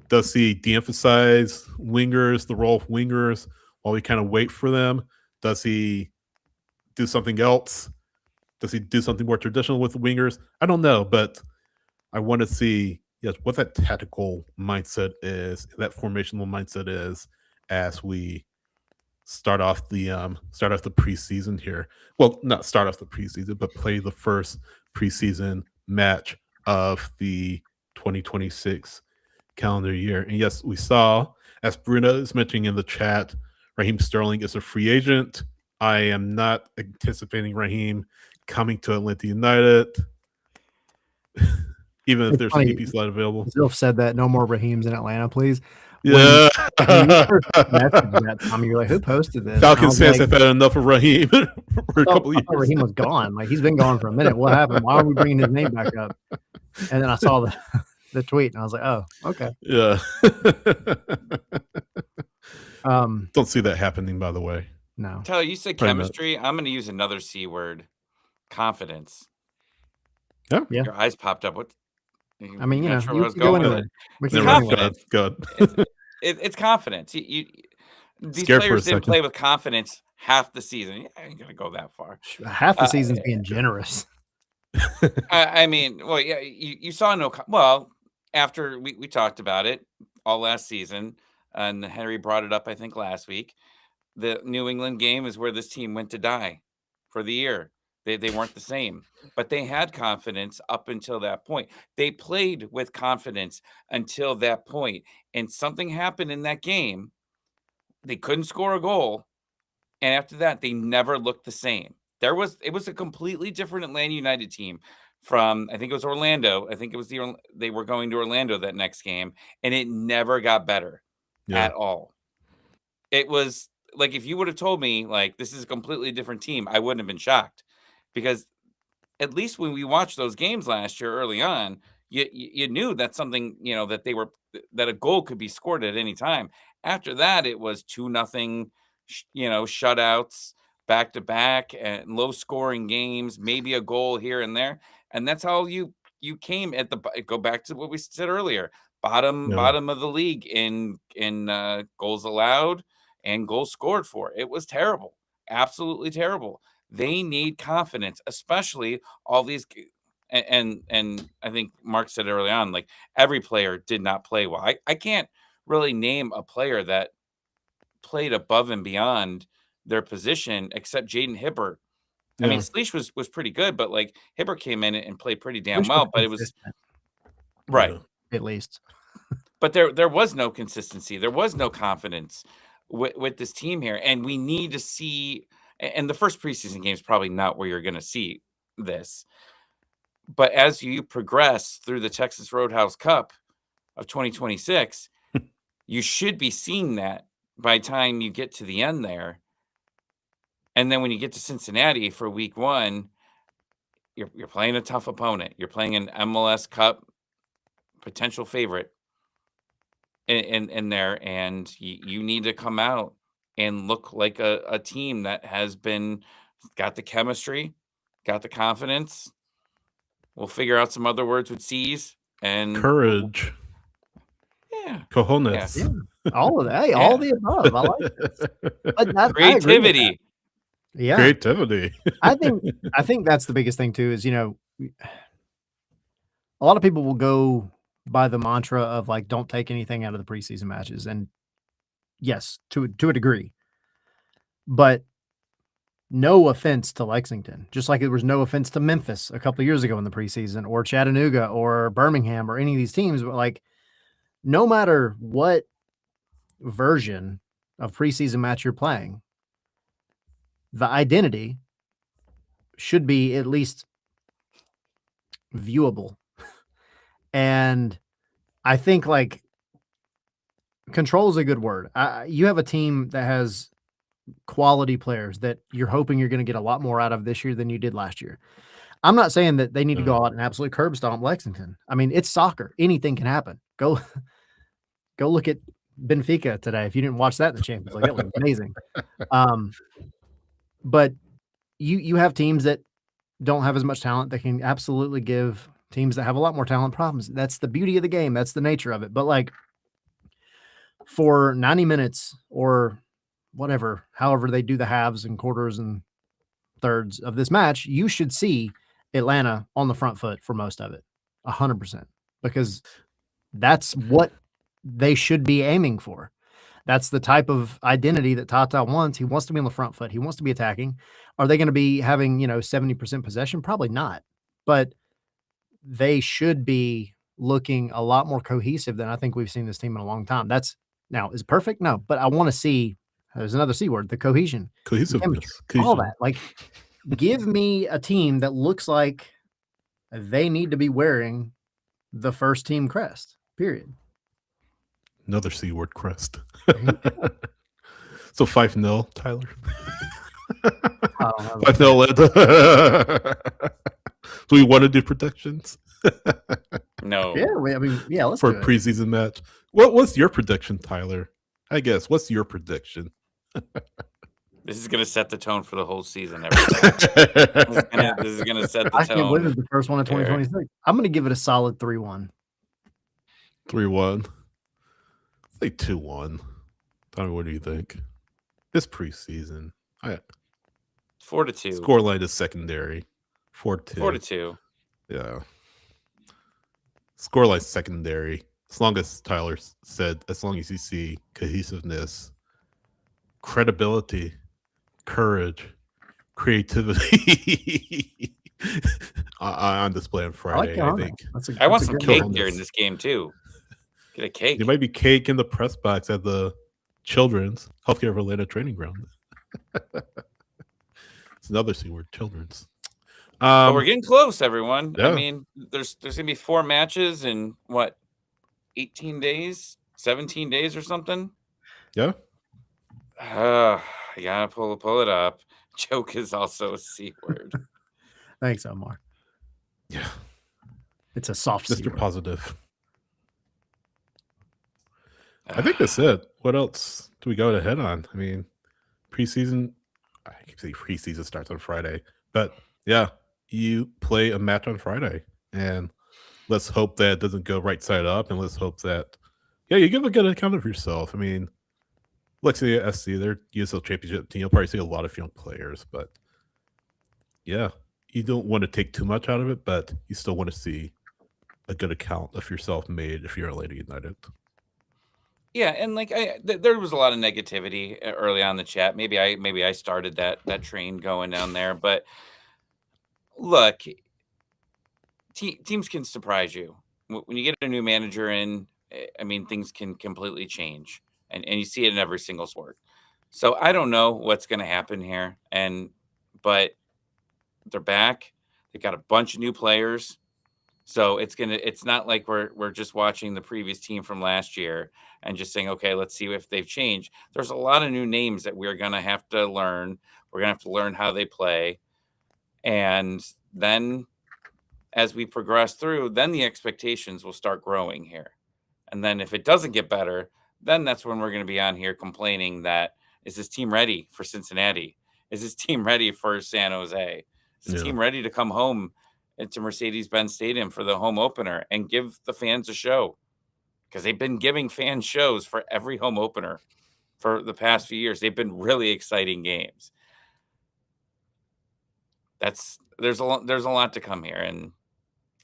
does he de-emphasize wingers, the role of wingers, while we kind of wait for them? Does he do something else? Does he do something more traditional with the wingers? I don't know, but I want to see what that tactical mindset is, that formational mindset is, as we start off the preseason here. Well, not start off the preseason, but play the first preseason match of the 2026 calendar year. And yes, we saw, as Bruno is mentioning in the chat, Raheem Sterling is a free agent. I am not anticipating Raheem coming to Atlanta United, even if there's a DP slot available.
Zilf said that no more Raheems in Atlanta, please.
Yeah.
When you first messaged that, Tommy, you're like, who posted this?
Falcons fans have had enough of Raheem for a couple of years.
Raheem was gone. Like, he's been gone for a minute. What happened? Why are we bringing his name back up? And then I saw the tweet, and I was like, oh, okay.
Yeah. Don't see that happening, by the way.
No.
Tyler, you said chemistry. I'm going to use another C word, confidence.
Yeah.
Your eyes popped up. What?
I mean,
sure where I was going with it.
It's confidence.
Good. It's confidence. These
Scared
players didn't play with confidence half the season. I ain't gonna go that far.
Half the season's being generous.
I mean, well, yeah, you saw no. Well, after we talked about it all last season, and Henry brought it up, I think last week. The New England game is where this team went to die for the year. They weren't the same, but they had confidence up until that point. They played with confidence until that point, and something happened in that game. They couldn't score a goal, and after that, they never looked the same. It was a completely different Atlanta United team from, I think it was Orlando. I think it was they were going to Orlando that next game, and it never got better at all. It was like, if you would have told me like this is a completely different team, I wouldn't have been shocked. Because at least when we watched those games last year early on, you knew that something, that a goal could be scored at any time. After that, it was 2-0, shutouts back to back and low scoring games, maybe a goal here and there, and that's how you came at the go back to what we said earlier. Bottom of the league in goals allowed and goals scored for. It was terrible, absolutely terrible. They need confidence, especially all these. And I think Mark said early on, like every player did not play well. I can't really name a player that played above and beyond their position except Jaden Hibbert. I mean, Sleesh was pretty good, but like Hibbert came in and played pretty damn well. But it was right,
at least.
But there was no consistency. There was no confidence with this team here, and we need to see. And the first preseason game is probably not where you're going to see this. But as you progress through the Texas Roadhouse Cup of 2026, you should be seeing that by the time you get to the end there. And then when you get to Cincinnati for week 1, you're playing a tough opponent. You're playing an MLS Cup potential favorite in there, and you need to come out and look like a team that has got the chemistry, got the confidence. We'll figure out some other words with C's and
courage. Cojones.
Yeah. All of that. Hey, all the above. I like this. But
creativity.
Yeah.
Creativity.
I think that's the biggest thing too, is, a lot of people will go by the mantra of like, don't take anything out of the preseason matches. And yes, to a degree, but no offense to Lexington, just like there was no offense to Memphis a couple of years ago in the preseason, or Chattanooga or Birmingham or any of these teams. But like, no matter what version of preseason match you're playing, the identity should be at least viewable. And I think like control is a good word. You have a team that has quality players that you're hoping you're going to get a lot more out of this year than you did last year. I'm not saying that they need to go out and absolutely curb stomp Lexington. I mean, it's soccer. Anything can happen. Go look at Benfica today. If you didn't watch that in the Champions League, that was amazing. But you have teams that don't have as much talent that can absolutely give teams that have a lot more talent problems. That's the beauty of the game. That's the nature of it. But like for 90 minutes or whatever, however they do the halves and quarters and thirds of this match, you should see Atlanta on the front foot for most of it, 100%, because that's what they should be aiming for. That's the type of identity that Tata wants. He wants to be on the front foot. He wants to be attacking. Are they going to be having, 70% possession? Probably not, but they should be looking a lot more cohesive than I think we've seen this team in a long time. Is it perfect? No, but I want to see, there's another C word, the cohesion.
Cohesiveness.
All that. Like, give me a team that looks like they need to be wearing the first team crest, period.
Another C word, crest. So 5-0, Tyler. 5-0 led. Do we want to do predictions?
No.
Yeah, let's
for
do
a preseason match. What's your prediction, Tyler? I guess. What's your prediction?
This is going to set the tone for the whole season. This is going to set the tone.
I can't believe it's the first one of 2026. I'm going to give it a solid 3-1.
3-1. Say 2-1. Tommy, what do you think? This preseason.
4-2.
Scoreline is secondary. 4-2.
4-2.
Yeah. Scoreline secondary. As long as Tyler said, as long as you see cohesiveness, credibility, courage, creativity on display on Friday, I think.
I want some cake during this game too. Get a cake.
There might be cake in the press box at the Children's Healthcare of Atlanta training ground. It's another C word, Children's.
But we're getting close, everyone.
Yeah.
I mean, there's gonna be 4 matches in 18 days, 17 days or something.
Yeah.
You gotta pull it up. Joke is also a C word.
Thanks, Omar.
Yeah.
It's a soft C
Mr.
word.
Positive. I think that's it. What else do we go to head on? I mean, preseason. I keep saying preseason starts on Friday, but yeah, you play a match on Friday, and let's hope that it doesn't go right side up, and let's hope that you give a good account of yourself. I mean, Lexi SC, their USL Championship team, you'll probably see a lot of young players, but yeah, you don't want to take too much out of it, but you still want to see a good account of yourself made if you're Atlanta United.
Yeah, and like there was a lot of negativity early on in the chat. Maybe I started that train going down there, but look, teams can surprise you when you get a new manager in. I mean, things can completely change, and you see it in every single sport. So I don't know what's going to happen here, but they're back. They got a bunch of new players. So it's not like we're just watching the previous team from last year and just saying, okay, let's see if they've changed. There's a lot of new names that we're going to have to learn. We're going to have to learn how they play. And then as we progress through, then the expectations will start growing here. And then if it doesn't get better, then that's when we're going to be on here complaining that, is this team ready for Cincinnati? Is this team ready for San Jose? Is this team ready to come home into Mercedes-Benz Stadium for the home opener and give the fans a show? Because they've been giving fans shows for every home opener for the past few years. They've been really exciting games. There's a lot to come here, and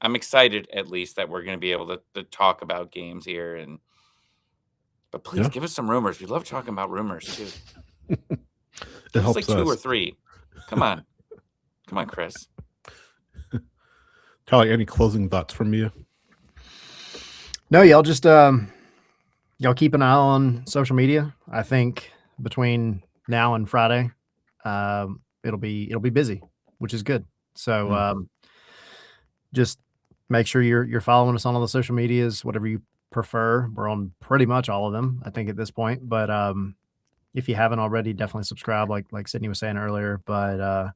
I'm excited at least that we're going to be able to talk about games here. But please give us some rumors. We love talking about rumors too.
It helps
like 2 or 3. Come on, Chris.
Charlie, any closing thoughts from you?
No, y'all just y'all keep an eye on social media. I think between now and Friday, it'll be busy, which is good. So just make sure you're following us on all the social medias, whatever you prefer. We're on pretty much all of them, I think, at this point. But if you haven't already, definitely subscribe, like Sydney was saying earlier. But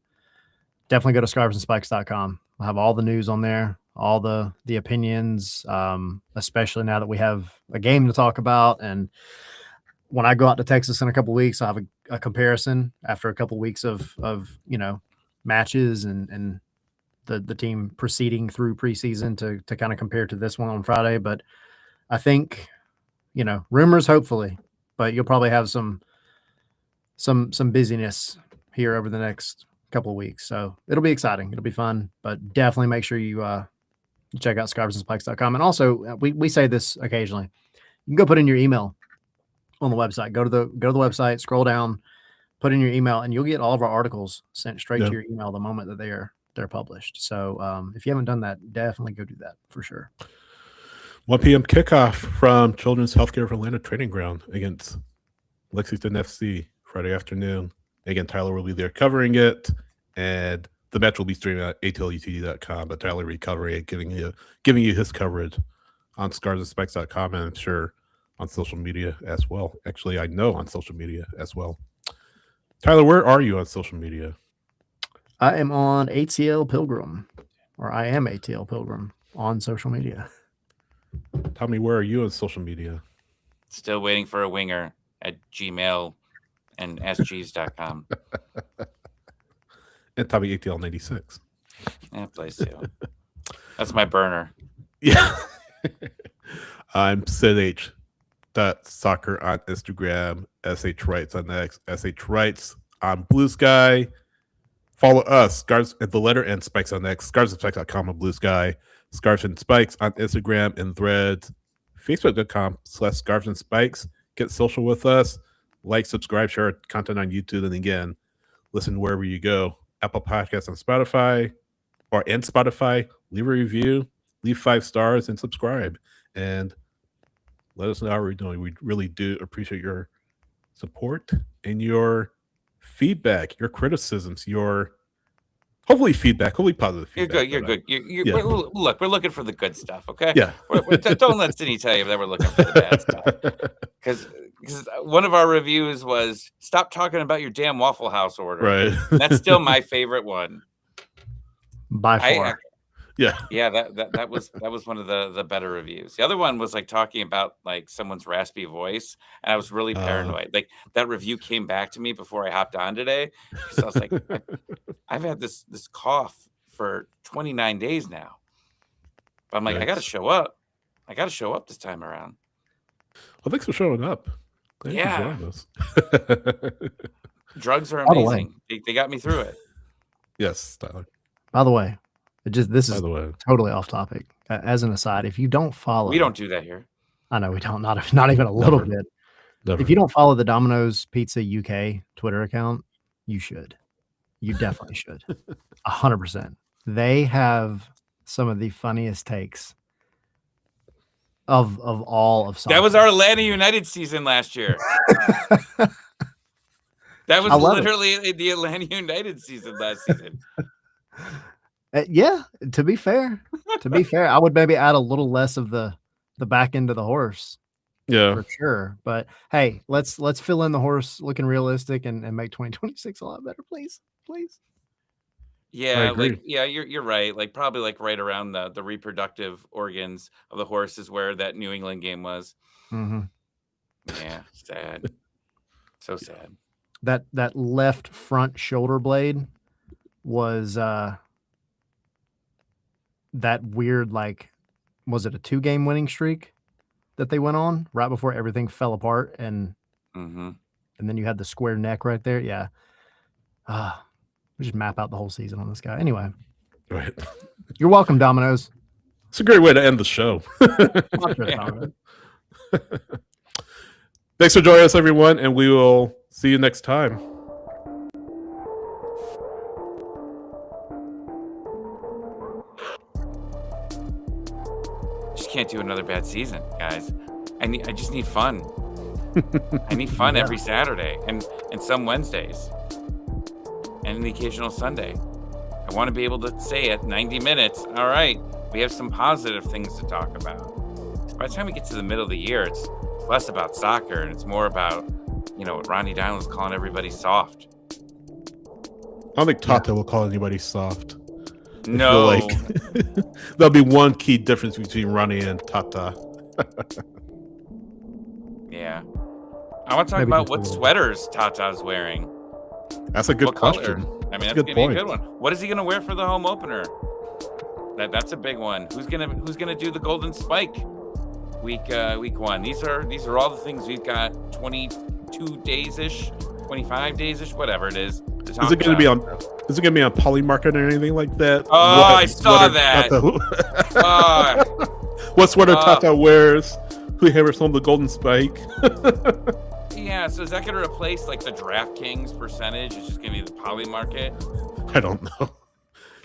definitely go to scarvesandspikes.com. We'll have all the news on there, all the opinions, especially now that we have a game to talk about. And when I go out to Texas in a couple of weeks, I'll have a comparison after a couple of weeks of matches and the team proceeding through preseason to kind of compare to this one on Friday. But I think, rumors, hopefully, but you'll probably have some busyness here over the next couple of weeks. So it'll be exciting. It'll be fun, but definitely make sure you check out scarvesandspikes.com. And also we say this occasionally, you can go put in your email on the website, go to the website, scroll down, put in your email, and you'll get all of our articles sent straight to your email the moment that they're published. So if you haven't done that, definitely go do that for sure.
1 p.m. kickoff from Children's Healthcare of Atlanta Training Ground against Lexington FC Friday afternoon. Again, Tyler will be there covering it, and the match will be streamed at atlutd.com, but Tyler will be covering it, giving you his coverage on scarsandspikes.com, and I'm sure on social media as well. Actually, I know on social media as well. Tyler, where are you on social media?
I am on ATL Pilgrim, or I am ATL Pilgrim on social media.
Tommy, where are you on social media?
Still waiting for a winger at Gmail and sgs.com.
And Tommy ATL 96.
Yeah, place too. That's my burner.
Yeah. I'm SidH.soccer on Instagram, SHWrites on X, SHWrites on Blue Sky. Follow us, Scarves at the letter and Spikes on X, scarvesandspikes.com on Blue Sky, Scarves and Spikes on Instagram and Threads, Facebook.com/Scarves and Spikes. Get social with us, like, subscribe, share our content on YouTube, and again, listen wherever you go. Apple Podcasts on Spotify, leave a review, leave 5 stars, and subscribe. And let us know how we're doing. We really do appreciate your support and your feedback, your criticisms, your hopefully positive feedback.
You're good. Look, we're looking for the good stuff, okay?
Yeah.
Don't let Sydney tell you that we're looking for the bad stuff. Because one of our reviews was, stop talking about your damn Waffle House order.
Right.
That's still my favorite one.
By far.
Yeah.
Yeah, that was one of the better reviews. The other one was like talking about like someone's raspy voice, and I was really paranoid. Like that review came back to me before I hopped on today because I was like, I've had this cough for 29 days now. But I'm like, I got to show up. I got to show up this time around.
Well, thanks for showing up. Glad
Yeah.
you joined us.
Drugs are amazing. They got me through it.
Yes, Tyler.
By the way, this is
way.
totally off topic. As an aside, if you don't follow,
we don't do that here.
I know we don't. Not even a little bit.
Never.
If you don't follow the Domino's Pizza UK Twitter account, you should. You definitely should. 100%. They have some of the funniest takes of all of soccer.
That was our Atlanta United season last year. That was literally the Atlanta United season last season.
Yeah, to be fair, I would maybe add a little less of the back end of the horse.
Yeah,
for sure. But hey, let's fill in the horse looking realistic and make 2026 a lot better, please.
Yeah, you're right. Like probably like right around the reproductive organs of the horse is where that New England game was.
Mm-hmm.
Yeah, sad. So sad.
That left front shoulder blade was that weird, like, was it a 2-game winning streak that they went on right before everything fell apart and then you had the square neck right there. Yeah. We just map out the whole season on this guy. Anyway.
Right.
You're welcome, Domino's.
It's a great way to end the show. Thanks for joining us, everyone, and we will see you next time.
Just can't do another bad season, guys. I just need fun. I need fun every Saturday and some Wednesdays and the occasional Sunday. I want to be able to say at 90 minutes, all right, we have some positive things to talk about. By the time we get to the middle of the year, it's less about soccer and it's more about, what Ronnie Dylan's calling everybody soft.
I don't think Tata will call anybody soft.
No.
There'll be one key difference between Ronnie and Tata.
Yeah. I want to talk about what sweaters Tata's wearing.
That's a good question.
Color? I mean, that's gonna be a good one. What is he gonna wear for the home opener? That's a big one. Who's gonna do the golden spike week 1? These are all the things we've got 22 days ish, 25 days ish, whatever it is.
Is it gonna be on Polymarket or anything like that?
Oh, I saw that.
What sweater Tata wears? Who hammers home the golden spike?
Yeah, so is that going to replace like the DraftKings percentage? It's just going to be the Polymarket?
I don't know.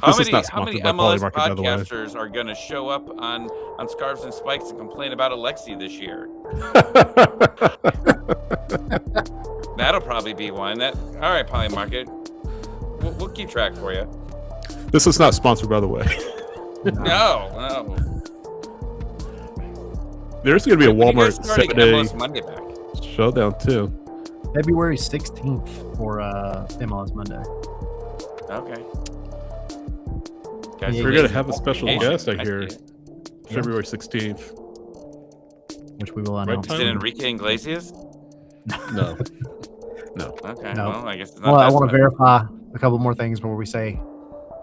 How many MLS podcasters are going to show up on Scarves and Spikes and complain about Alexi this year? That'll probably be one. All right, Polymarket. We'll keep track for you.
This is not sponsored, by the way.
No.
There's going to be a Walmart Saturday
MLS Monday back.
Showdown too.
February 16th for MLS Monday.
Okay.
Guys, we're gonna have a special guest, I hear. February 16th.
Which we will announce.
Is it Enrique Iglesias?
No.
Okay.
No.
Well, I guess it's not.
Well, I want to verify a couple more things before we say,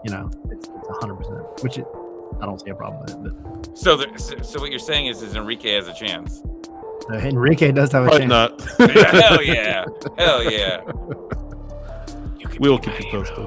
it's 100%, which I don't see a problem with it. But.
So what you're saying is Enrique has a chance.
Enrique does have a chance.
Not.
Hell yeah.
We'll keep you posted.